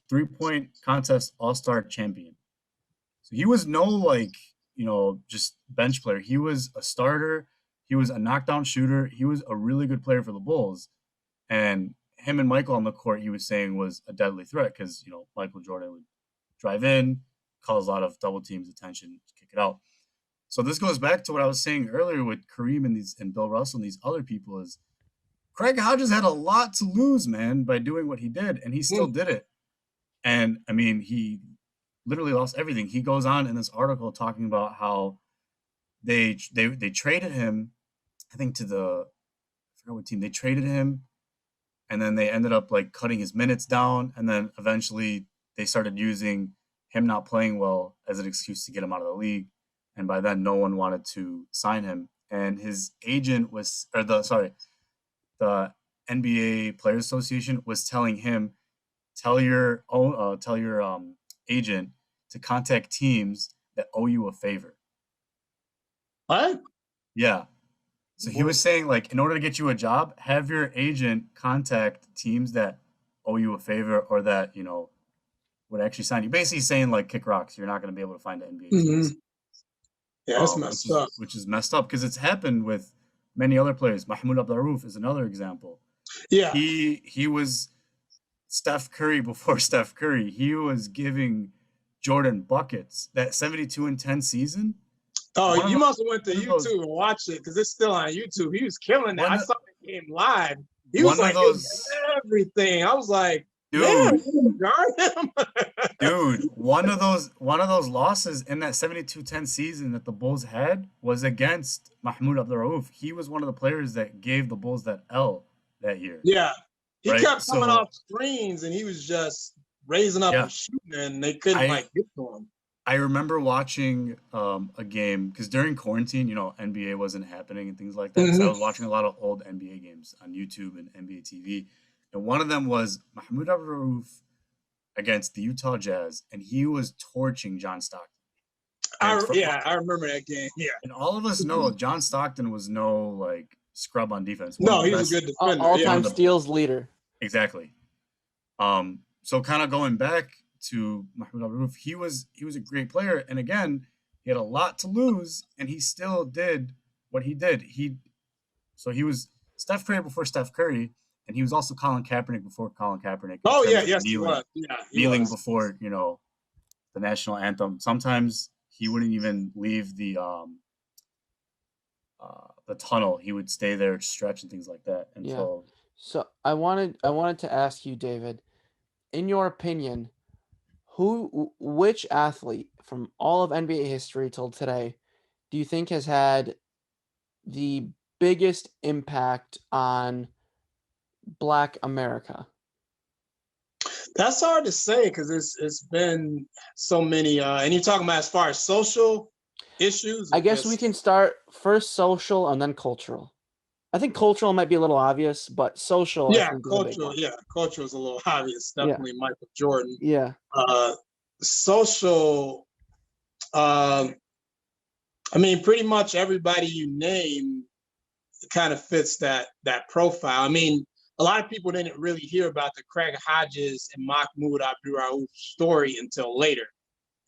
three-point contest all-star champion. So he was no just bench player. He was a starter. He was a knockdown shooter. He was a really good player for the Bulls. And him and Michael on the court, he was saying, was a deadly threat because, Michael Jordan would drive in, cause a lot of double teams attention, kick it out. So this goes back to what I was saying earlier with Kareem and Bill Russell and these other people is Craig Hodges had a lot to lose, man, by doing what he did, and he still did it. And, I mean, he literally lost everything. He goes on in this article talking about how they traded him, I think, I forgot what team. They traded him, and then they ended up cutting his minutes down, and then eventually they started using him not playing well as an excuse to get him out of the league. And by then, no one wanted to sign him. And his agent the NBA Players Association was telling him, tell your agent to contact teams that owe you a favor. What? Yeah. So he was saying, in order to get you a job, have your agent contact teams that owe you a favor or that, would actually sign you. Basically saying, kick rocks. You're not going to be able to find an NBA teams. Yeah, that's messed up. Which is messed up because it's happened with many other players. Mahmoud Abdul-Jabbar is another example. Yeah. He was Steph Curry before Steph Curry. He was giving Jordan buckets. That 72-10 season. Oh, you must have went to YouTube and watched it because it's still on YouTube. He was killing it. I saw the game live. He was everything. I was like, dude, guard him. Dude, one of those losses in that 72-10 season that the Bulls had was against Mahmoud Abdul-Jabbar. He was one of the players that gave the Bulls that L that year. Yeah. He kept coming off screens and he was just raising up and shooting and they couldn't get to him. I remember watching a game because during quarantine, NBA wasn't happening and things like that. Mm-hmm. So I was watching a lot of old NBA games on YouTube and NBA TV. And one of them was Mahmoud Abdul-Jabbar against the Utah Jazz, and he was torching John Stockton. I remember that game. Yeah. And all of us know John Stockton was no scrub on defense. No, he was a good defender. All-time steals leader. Exactly. So kind of going back to Mahmoud Abdul-Jabbar, he was a great player, and again, he had a lot to lose, and he still did what he did. He was Steph Curry before Steph Curry. And he was also Colin Kaepernick before Colin Kaepernick. Oh, yeah, yes, he was. Yeah, kneeling before, the national anthem. Sometimes he wouldn't even leave the tunnel. He would stay there, stretch and things like that. And so I wanted to ask you, David, in your opinion, which athlete from all of NBA history till today do you think has had the biggest impact on Black America? That's hard to say because it's been so many. And you're talking about as far as social issues? I guess we can start first social and then cultural. I think cultural might be a little obvious, but social. Yeah, cultural. Yeah, cultural is a little obvious. Definitely Michael Jordan. Yeah. Social. I mean, pretty much everybody you name kind of fits that profile. I mean, a lot of people didn't really hear about the Craig Hodges and Mahmoud Abdul-Rauf story until later.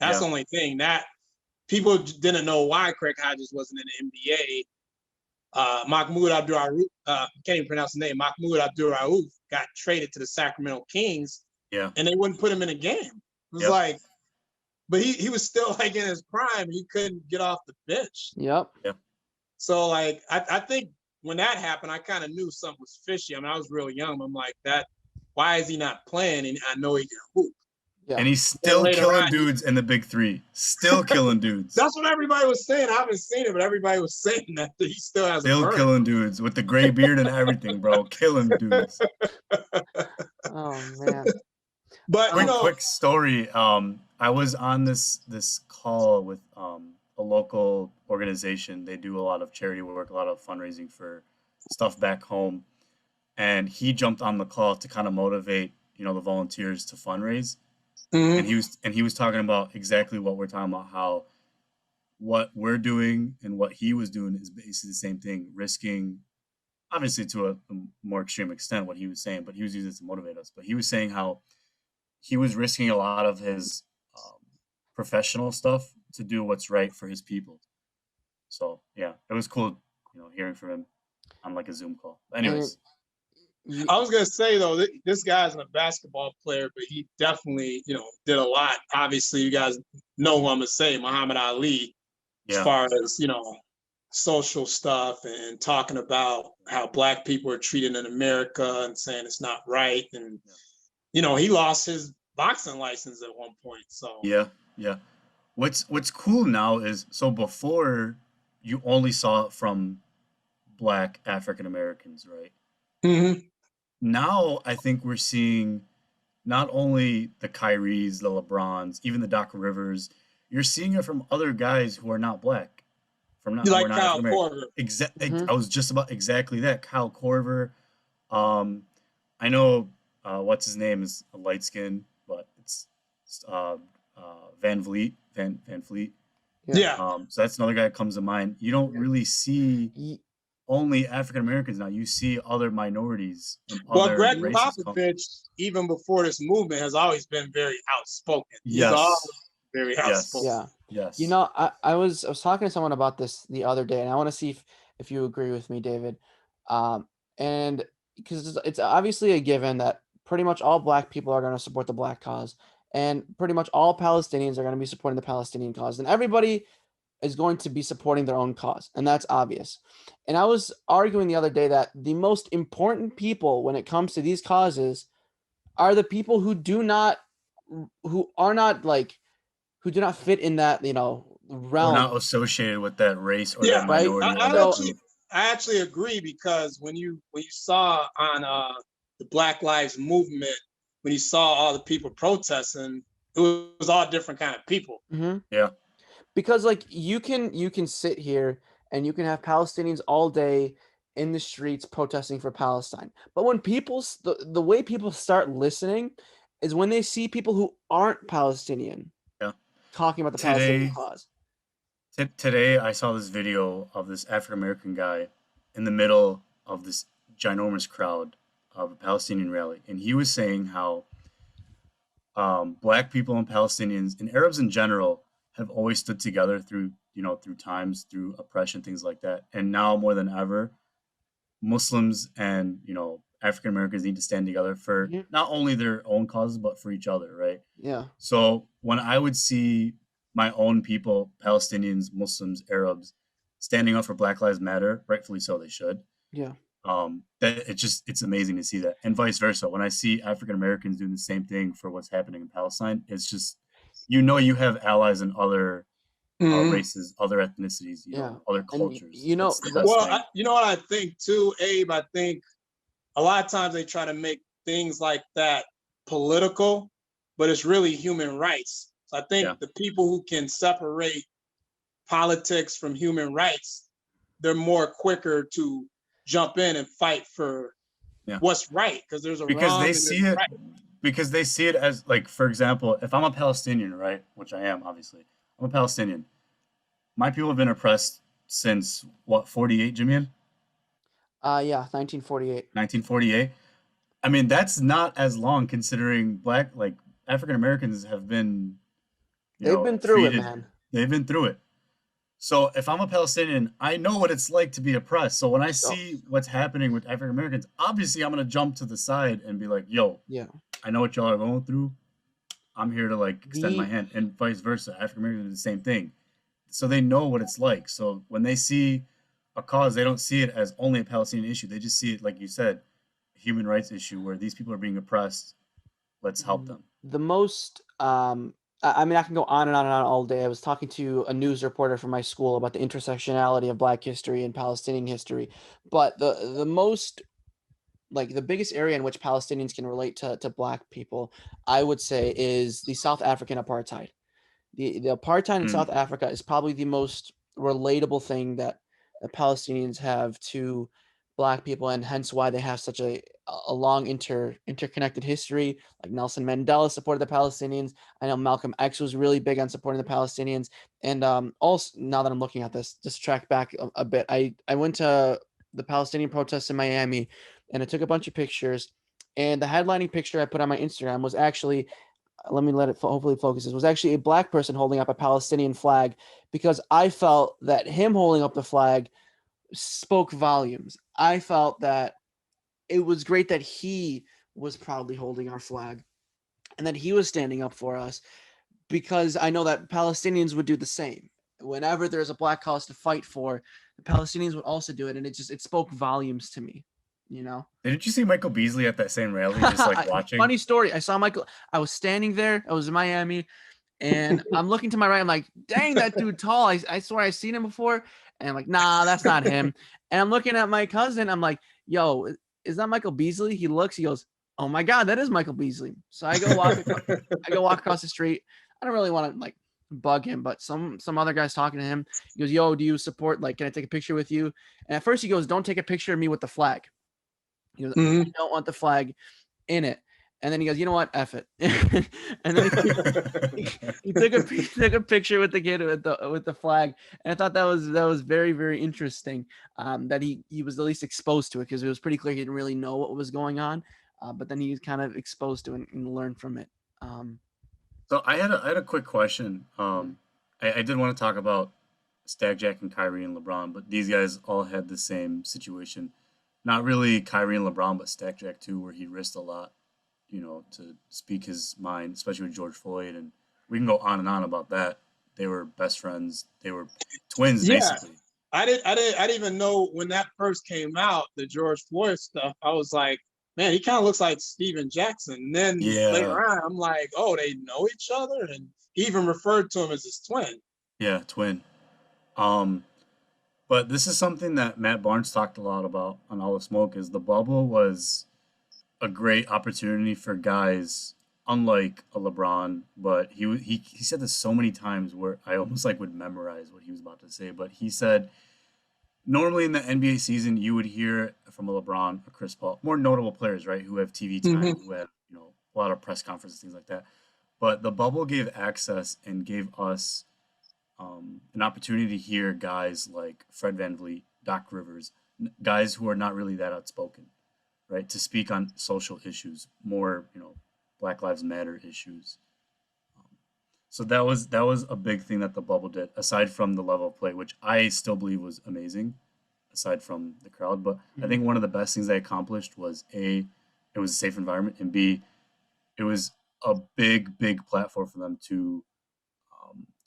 That's the only thing. That people didn't know why Craig Hodges wasn't in the NBA. Mahmoud Abdul-Rauf, can't even pronounce his name. Mahmoud Abdul-Rauf got traded to the Sacramento Kings, and they wouldn't put him in a game. It was like, but he was still like in his prime. He couldn't get off the bench. Yep. So like, I think when that happened, I kind of knew something was fishy. I mean, I was real young. I'm like, why is he not playing? And I know he can hoop. Yeah. And he's still killing dudes in the big three. Still killing dudes. That's what everybody was saying. I haven't seen it, but everybody was saying that he still has still killing dudes with the gray beard and everything, bro. Killing dudes. Oh man. But quick story. I was on this call with a local organization. They do a lot of charity work, a lot of fundraising for stuff back home. And he jumped on the call to kind of motivate, the volunteers to fundraise. And he was talking about exactly what we're talking about, how what we're doing and what he was doing is basically the same thing, risking, obviously to a more extreme extent what he was saying, but he was using it to motivate us. But he was saying how he was risking a lot of his professional stuff to do what's right for his people. So yeah, it was cool, hearing from him on like a Zoom call. Anyways. I was gonna say though, this guy's a basketball player, but he definitely, did a lot. Obviously, you guys know who I'm gonna say, Muhammad Ali, as far as social stuff and talking about how Black people are treated in America and saying it's not right, and he lost his boxing license at one point. So yeah. What's cool now is, so before you only saw it from Black African Americans, right? Mm-hmm. Now I think we're seeing not only the Kyries, the LeBrons, even the Doc Rivers. You're seeing it from other guys who are not Black, like Kyle Korver. I was just about exactly that. Kyle Korver. I know what's his name is a light skin, but it's Van Vliet. Van Fleet. Yeah. So that's another guy that comes to mind. You don't really see only African Americans now. You see other minorities. Well, Greg Popovich, even before this movement, has always been very outspoken. He's always very outspoken. Yes. I was talking to someone about this the other day, and I want to see if you agree with me, David. And because it's obviously a given that pretty much all Black people are going to support the Black cause, and pretty much all Palestinians are going to be supporting the Palestinian cause, and everybody is going to be supporting their own cause, and that's obvious. And I was arguing the other day that the most important people when it comes to these causes are the people who do not fit in that, realm. We're not associated with that race or that minority. I actually agree, because when you saw on the Black Lives Movement, when you saw all the people protesting, it was all different kind of people. Mm-hmm. Yeah. Because like you can sit here and you can have Palestinians all day in the streets protesting for Palestine. But when the way people start listening is when they see people who aren't Palestinian talking about the Palestinian cause. Today I saw this video of this African American guy in the middle of this ginormous crowd of a Palestinian rally, and he was saying how Black people and Palestinians and Arabs in general have always stood together through times, through oppression, things like that. And now more than ever, Muslims and, African Americans need to stand together for not only their own causes, but for each other, right? Yeah. So when I would see my own people, Palestinians, Muslims, Arabs, standing up for Black Lives Matter, rightfully so, they should. Yeah. It's amazing to see that. And vice versa. When I see African Americans doing the same thing for what's happening in Palestine, it's just, you have allies in other races, other ethnicities, other cultures. You know what I think too, Abe? I think a lot of times they try to make things like that political, but it's really human rights. So I think the people who can separate politics from human rights, they're more quicker to jump in and fight for what's right, because there's a wrong they see it. Right. Because they see it as, like, for example, if I'm a Palestinian, right, which I am, obviously, I'm a Palestinian. My people have been oppressed since, 48, Jamian? 1948. 1948. I mean, that's not as long considering African Americans have been, They've been through it, treated. man. They've been through it. So if I'm a Palestinian, I know what it's like to be oppressed. So when I Oh, see what's happening with African Americans, obviously I'm gonna jump to the side and be like, "Yo, yeah. I know what y'all are going through. I'm here to extend my The hand," and vice versa. African Americans do the same thing. So they know what it's like. So when they see a cause, they don't see it as only a Palestinian issue. They just see it, like you said, a human rights issue where these people are being oppressed. Let's help them. the most I mean, I can go on and on and on all day. I was talking to a news reporter from my school about the intersectionality of Black history and Palestinian history, but the most like the biggest area in which Palestinians can relate to Black people, I would say, is the South African apartheid. The apartheid in Mm. South Africa is probably the most relatable thing that the Palestinians have to Black people, and hence why they have such a long interconnected history. Like Nelson Mandela supported the Palestinians. I know Malcolm X was really big on supporting the Palestinians. And also, now that I'm looking at this, just track back a bit. I went to the Palestinian protests in Miami, and I took a bunch of pictures. And the headlining picture I put on my Instagram was actually, let me let it hopefully focuses, was actually a Black person holding up a Palestinian flag, because I felt that him holding up the flag spoke volumes. I felt that it was great that he was proudly holding our flag and that he was standing up for us, because I know that Palestinians would do the same. Whenever there's a Black cause to fight for, the Palestinians would also do it, and it spoke volumes to me, you know. Didn't you see Michael Beasley at that same rally, just watching? Funny story. I saw Michael. I was standing there. I was in Miami, and I'm looking to my right. I'm like, dang, that dude tall. I swear I've seen him before. And I'm like, nah, that's not him. And I'm looking at my cousin. I'm like, yo, is that Michael Beasley? He looks. He goes, oh my god, that is Michael Beasley. So I go walk. I go walk across the street. I don't really want to bug him, but some other guy's talking to him. He goes, yo, do you support? Can I take a picture with you? And at first he goes, don't take a picture of me with the flag. He goes, I don't want the flag in it. And then he goes, you know what? F it. And then he took a picture with the kid with the flag. And I thought that was very, very interesting, that he was at least exposed to it, because it was pretty clear he didn't really know what was going on. But then he was kind of exposed to it and learned from it. So I had a quick question. I did want to talk about Stack Jack and Kyrie and LeBron, but these guys all had the same situation. Not really Kyrie and LeBron, but Stack Jack too, where he risked a lot, to speak his mind, especially with George Floyd, and we can go on and on about that. They were best friends. They were twins, basically. I didn't even know when that first came out, the George Floyd stuff. I was like, man, he kind of looks like Steven Jackson. And then later on, I'm like, oh, they know each other, and he even referred to him as his twin. Yeah, twin. But this is something that Matt Barnes talked a lot about on All the Smoke, is the bubble was a great opportunity for guys unlike a LeBron, but he said this so many times where I almost would memorize what he was about to say, but he said normally in the NBA season you would hear from a LeBron, a Chris Paul, more notable players, right, who have TV time, who have, a lot of press conferences, things like that. But the bubble gave access and gave us an opportunity to hear guys like Fred VanVleet, Doc Rivers, guys who are not really that outspoken, right, to speak on social issues, more, Black Lives Matter issues. So that was a big thing that the bubble did, aside from the level of play, which I still believe was amazing, aside from the crowd. But I think one of the best things they accomplished was A, it was a safe environment, and B, it was a big, big platform for them to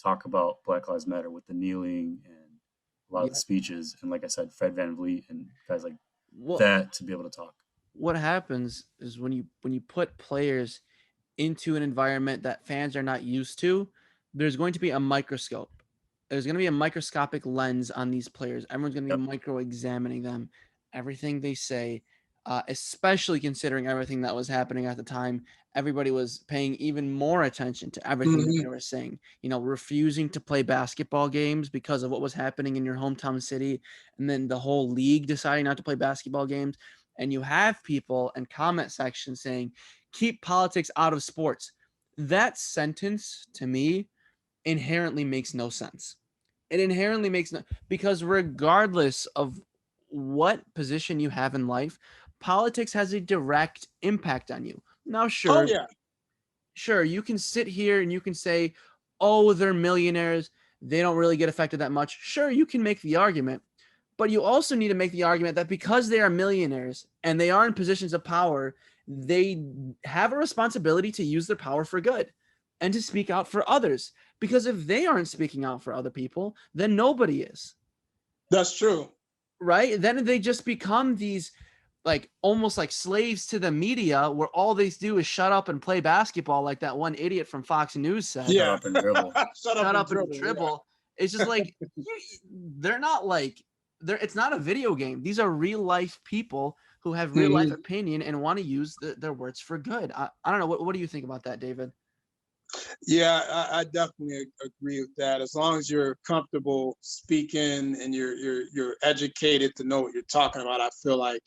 talk about Black Lives Matter with the kneeling and a lot of the speeches. And like I said, Fred VanVleet and guys like that to be able to talk. What happens is when you put players into an environment that fans are not used to, there's going to be a microscope. There's going to be a microscopic lens on these players. Everyone's going to be micro-examining them, everything they say, especially considering everything that was happening at the time. Everybody was paying even more attention to everything that they were saying, refusing to play basketball games because of what was happening in your hometown city, and then the whole league deciding not to play basketball games. And you have people in comment sections saying, keep politics out of sports. That sentence, to me, inherently makes no sense. It inherently makes no, because regardless of what position you have in life, politics has a direct impact on you. Now, Oh sure, yeah. sure, you can sit here and you can say, oh, they're millionaires. They don't really get affected that much. Sure, you can make the argument, but you also need to make the argument that because they are millionaires and they are in positions of power, they have a responsibility to use their power for good and to speak out for others. Because if they aren't speaking out for other people, then nobody is. That's true. Right? Then they just become these like almost like slaves to the media where all they do is shut up and play basketball like that one idiot from Fox News said. Shut up and dribble. Shut up and dribble. It's just like they're not like it's not a video game. These are real life people who have real life opinion and want to use their words for good. I don't know. What do you think about that, David? Yeah, I definitely agree with that. As long as you're comfortable speaking and you're educated to know what you're talking about, I feel like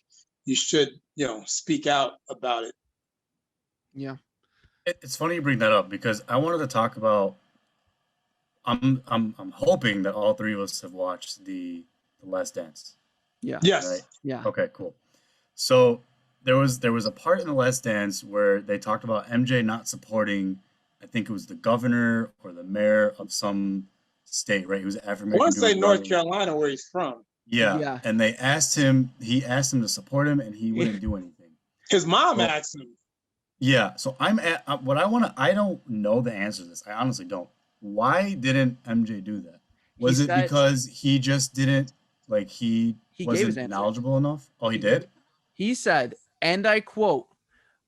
you should, speak out about it. Yeah. It's funny you bring that up because I wanted to talk about. I'm hoping that all three of us have watched the Last Dance. Yeah. Yes. Right? Yeah. Okay. Cool. So there was a part in the Last Dance where they talked about MJ not supporting. I think it was the governor or the mayor of some state, right? He was African American. I want to say North Carolina, where he's from. Yeah. And he asked him to support him, and he wouldn't do anything. His mom asked him. Yeah. So I don't know the answer to this. I honestly don't. Why didn't MJ do that? Was it because he just didn't, like, he wasn't knowledgeable enough? Oh, he did? He said, and I quote,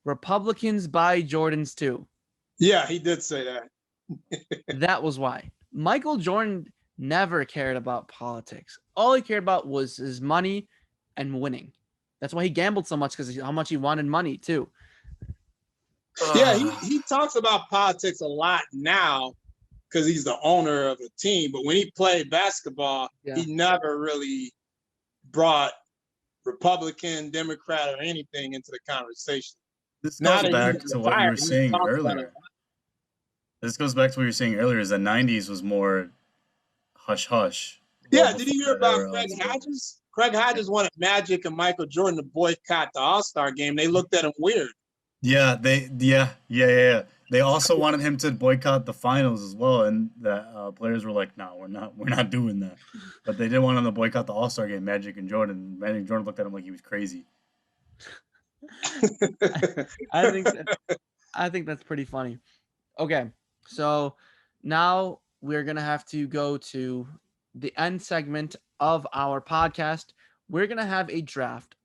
"Republicans buy Jordans too." Yeah, he did say that. That was why. Michael Jordan never cared about politics. All he cared about was his money and winning. That's why he gambled so much, because how much he wanted money too. Yeah, he talks about politics a lot now because he's the owner of a team. But when he played basketball, he never really brought Republican, Democrat, or anything into the conversation. This goes back to what you were saying earlier. This goes back to what you were saying earlier, is the 90s was more hush-hush. Yeah, did you hear about Craig Hodges? Craig Hodges wanted Magic and Michael Jordan to boycott the All-Star game. They looked at him weird. Yeah. They also wanted him to boycott the finals as well, and the players were like, "No, we're not doing that." But they didn't want him to boycott the All-Star game. Magic and Jordan looked at him like he was crazy. I think that's pretty funny. Okay, so now we're gonna have to go to the end segment of our podcast. We're gonna have a draft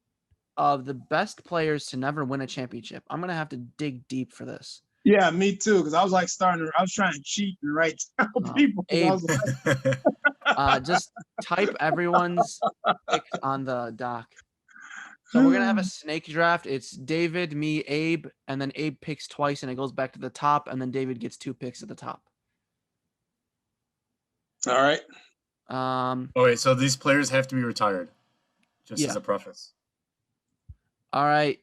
of the best players to never win a championship. I'm gonna have to dig deep for this. Yeah, me too. Because I was like I was trying to cheat and write down people. Abe, just type everyone's pick on the doc. So we're gonna have a snake draft. It's David, me, Abe, and then Abe picks twice, and it goes back to the top, and then David gets 2 picks at the top. All right. Okay, so these players have to be retired, just as a preface. All right,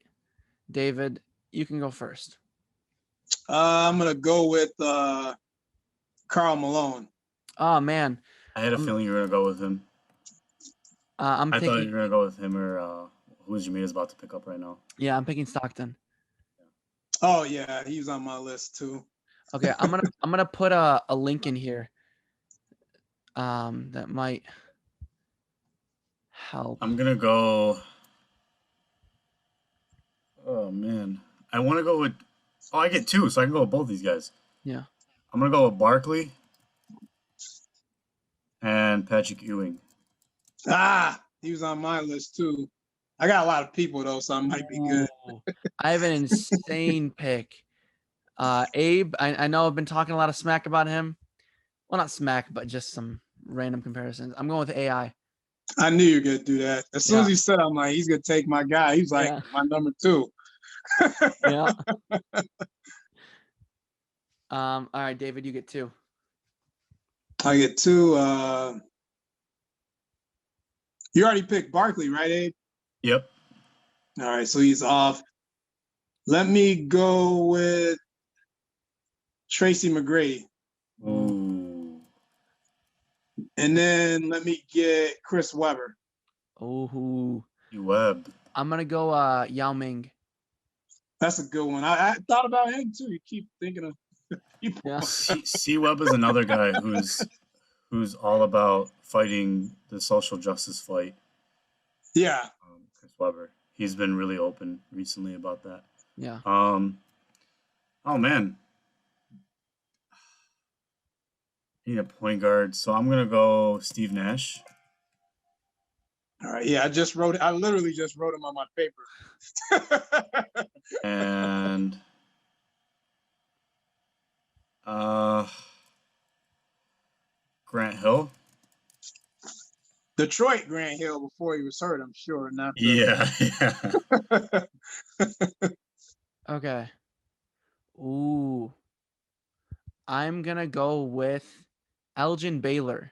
David, you can go first. I'm gonna go with Karl Malone. Oh man, I had a feeling you were gonna go with him. I thought you were gonna go with him or who Jameeta's about to pick up right now. Yeah, I'm picking Stockton. Oh yeah, he's on my list too. Okay, I'm gonna put a link in here. That might help. I'm gonna go. Oh man, I want to go with. Oh, I get 2, so I can go with both these guys. Yeah. I'm gonna go with Barkley and Patrick Ewing. He was on my list too. I got a lot of people though, so I might be good. I have an insane pick. Abe, I know I've been talking a lot of smack about him. Well, not smack, but just some random comparisons. I'm going with AI. I knew you were gonna do that. As soon as he said, I'm like, he's gonna take my guy. He's like my number 2. Yeah. All right, David, you get 2. I get 2. You already picked Barkley, right, Abe? Yep. All right, so he's off. Let me go with Tracy McGrady. Ooh. And then let me get Chris Webber. Oh, Webb. I'm gonna go Yao Ming. That's a good one. I thought about him too. You keep thinking of people. Yeah. C-Web is another guy who's all about fighting the social justice fight. Yeah. Chris Webber. He's been really open recently about that. Yeah. Oh man. Need a point guard, so I'm gonna go Steve Nash. All right. Yeah, I literally just wrote him on my paper. And Grant Hill. Detroit Grant Hill before he was hurt, I'm sure. Not Yeah. Okay. Ooh. I'm gonna go with Elgin Baylor.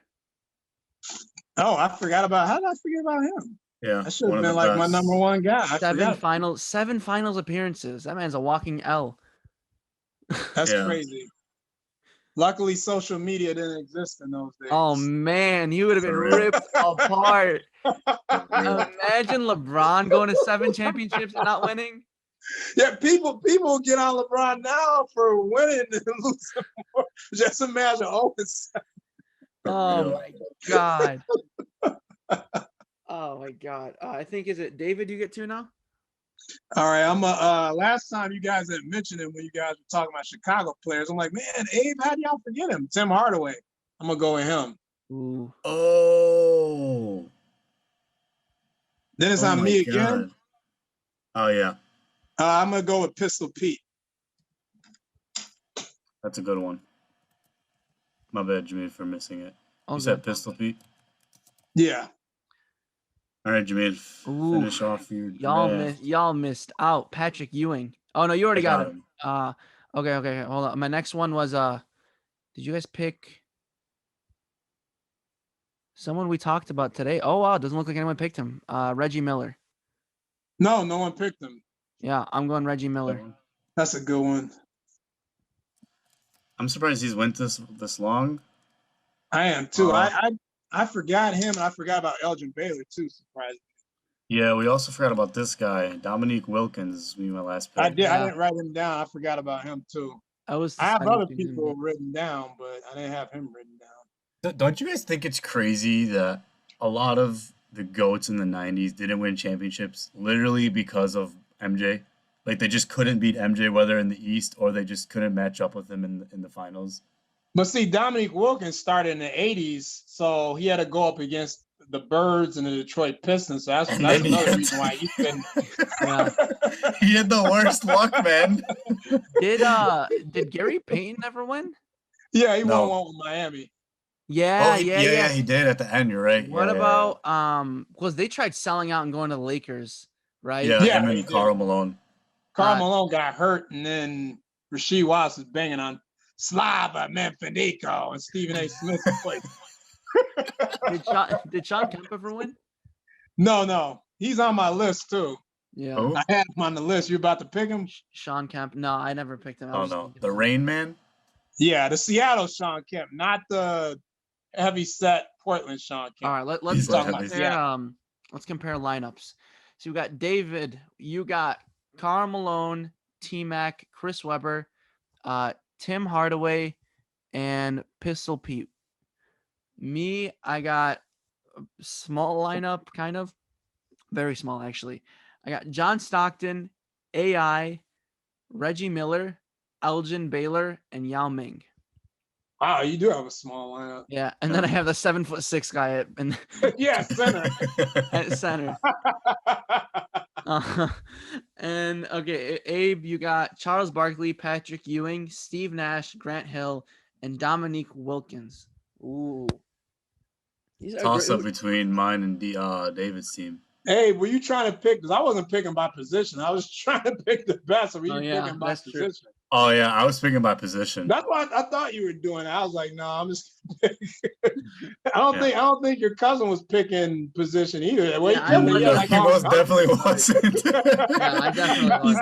Oh, I forgot about. How did I forget about him? Yeah. That should have been like my number one guy. Seven finals appearances. That man's a walking L. That's crazy. Luckily, social media didn't exist in those days. Oh man, he would have been ripped apart. Imagine LeBron going to 7 championships and not winning. Yeah, people get on LeBron now for winning and losing more. Just imagine 0-7. Oh my god. Oh my god. I think is it David? You get 2 now. All right, I'm last time you guys had mentioned him when you guys were talking about Chicago players. I'm like, man, Abe, how do y'all forget him? Tim Hardaway. I'm gonna go with him. Ooh. Oh. Then it's on me again. Oh yeah. I'm gonna go with Pistol Pete. That's a good one. My bad, Jimmy, for missing it. Oh, you said Pistol Pete? Yeah. All right, Jimmy, finish off your Y'all missed out. Patrick Ewing. Oh no, you already got him. Okay, hold on. My next one was did you guys pick someone we talked about today? Oh wow, doesn't look like anyone picked him. Reggie Miller. No one picked him. Yeah, I'm going Reggie Miller. That's a good one. I'm surprised he's went this long. I am too. I forgot him, and I forgot about Elgin Baylor too. Surprisingly. Yeah, we also forgot about this guy, Dominique Wilkins. Me, my last pick. I didn't write him down. I forgot about him too. I have other people written down, but I didn't have him written down. Don't you guys think it's crazy that a lot of the GOATs in the 90s didn't win championships literally because of MJ? Like, they just couldn't beat MJ, whether in the East or they just couldn't match up with him in the finals. But see, Dominique Wilkins started in the 80s, so he had to go up against the Birds and the Detroit Pistons. So that's another reason why he couldn't. He had the worst luck, man. Did Gary Payton ever win? Yeah, he won one with Miami. Yeah, he did at the end. You're right. What about because they tried selling out and going to the Lakers, right? Yeah, him and Karl Malone. Karl Malone got hurt, and then Rasheed Wallace was banging on Slava Memphinico and Stephen A. Smith played. Did Sean Kemp ever win? No. He's on my list too. Yeah. Oh? I had him on the list. You about to pick him? Sean Kemp. No, I never picked him. Oh no. The Rain Man? Yeah, the Seattle Sean Kemp, not the heavy set Portland Sean Kemp. All right, let's talk about let's compare lineups. So you got David, you got Karl Malone, T-Mac, Chris Webber, Tim Hardaway, and Pistol Pete. Me, I got a small lineup, kind of. Very small, actually. I got John Stockton, AI, Reggie Miller, Elgin Baylor, and Yao Ming. Wow, you do have a small lineup. Yeah, and then I have the 7'6" guy center. At center. And okay, Abe, you got Charles Barkley, Patrick Ewing, Steve Nash, Grant Hill, and Dominique Wilkins. Ooh. Toss up between mine and David's team. Hey, were you trying to pick? Because I wasn't picking by position. I was trying to pick the best. Were you picking by position? True. Oh yeah, I was picking by position. That's what I thought you were doing. I was like, no, I'm just. I don't think your cousin was picking position either. Well, he most definitely wasn't. I definitely was.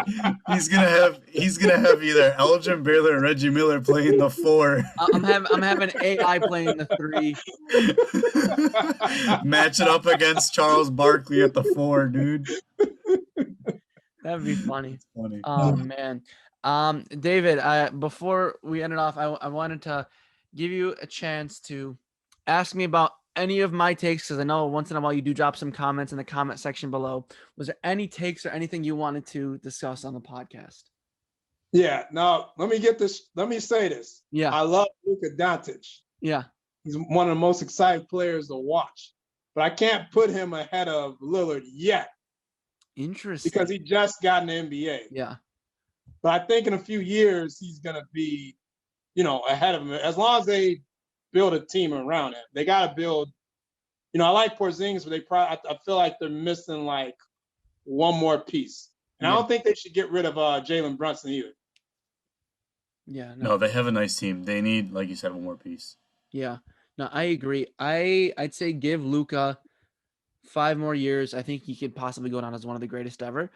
He's gonna have either Elgin Baylor or Reggie Miller playing the 4. I'm having AI playing the 3. Match it up against Charles Barkley at the 4, dude. That'd be funny. It's funny. Oh man. David, before we end it off, I wanted to give you a chance to ask me about any of my takes, because I know once in a while you do drop some comments in the comment section below. Was there any takes or anything you wanted to discuss on the podcast? Yeah. Now let me say this. Yeah. I love Luka Doncic. Yeah. He's one of the most exciting players to watch, but I can't put him ahead of Lillard yet. Interesting. Because he just got in the NBA. Yeah. But I think in a few years he's gonna be, ahead of him. As long as they build a team around him, they gotta build. I like Porzingis, but I feel like they're missing like one more piece, and I don't think they should get rid of Jalen Brunson either. Yeah. No, they have a nice team. They need, like you said, one more piece. Yeah. No, I agree. I'd say give Luka 5 more years. I think he could possibly go down as one of the greatest ever.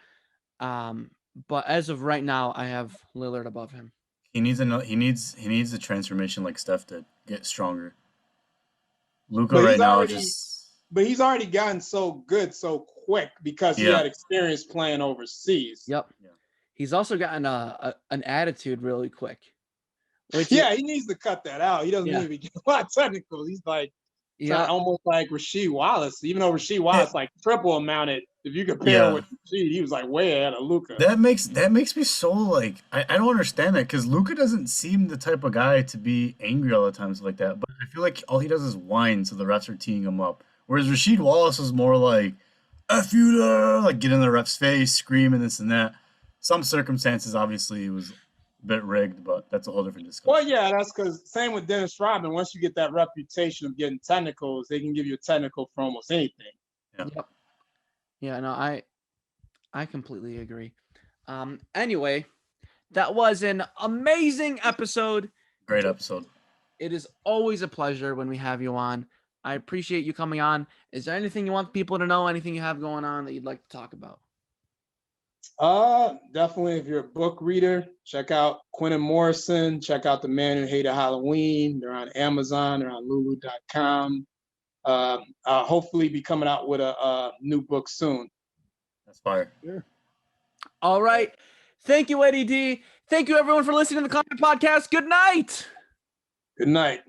But as of right now, I have Lillard above him. He needs a transformation like Steph did, get stronger. Luka right now But he's already gotten so good so quick because he had experience playing overseas. Yep. Yeah. He's also gotten an attitude really quick. He needs to cut that out. He doesn't need to get a lot of technicals. He's like almost like Rasheed Wallace, even though Rasheed Wallace like triple amounted. If you compare with Rasheed, he was like way ahead of Luka. That makes me so like I don't understand that, because Luka doesn't seem the type of guy to be angry all the time, stuff like that. But I feel like all he does is whine, so the refs are teeing him up. Whereas Rasheed Wallace was more like "F you there," like get in the ref's face, screaming this and that. Some circumstances, obviously, it was a bit rigged, but that's a whole different discussion. Well, yeah, that's because same with Dennis Rodman. Once you get that reputation of getting technicals, they can give you a technical for almost anything. Yeah. Yep. Yeah, no, I completely agree. Anyway, that was an amazing episode. Great episode. It is always a pleasure when we have you on. I appreciate you coming on. Is there anything you want people to know, anything you have going on that you'd like to talk about? Definitely, if you're a book reader, check out Quentin Morrison. Check out The Man Who Hated Halloween. They're on Amazon. They're on Lulu.com. I'll hopefully be coming out with a new book soon. That's fire. Sure. All right. Thank you, Eddie D. Thank you, everyone, for listening to the Comment Podcast. Good night. Good night.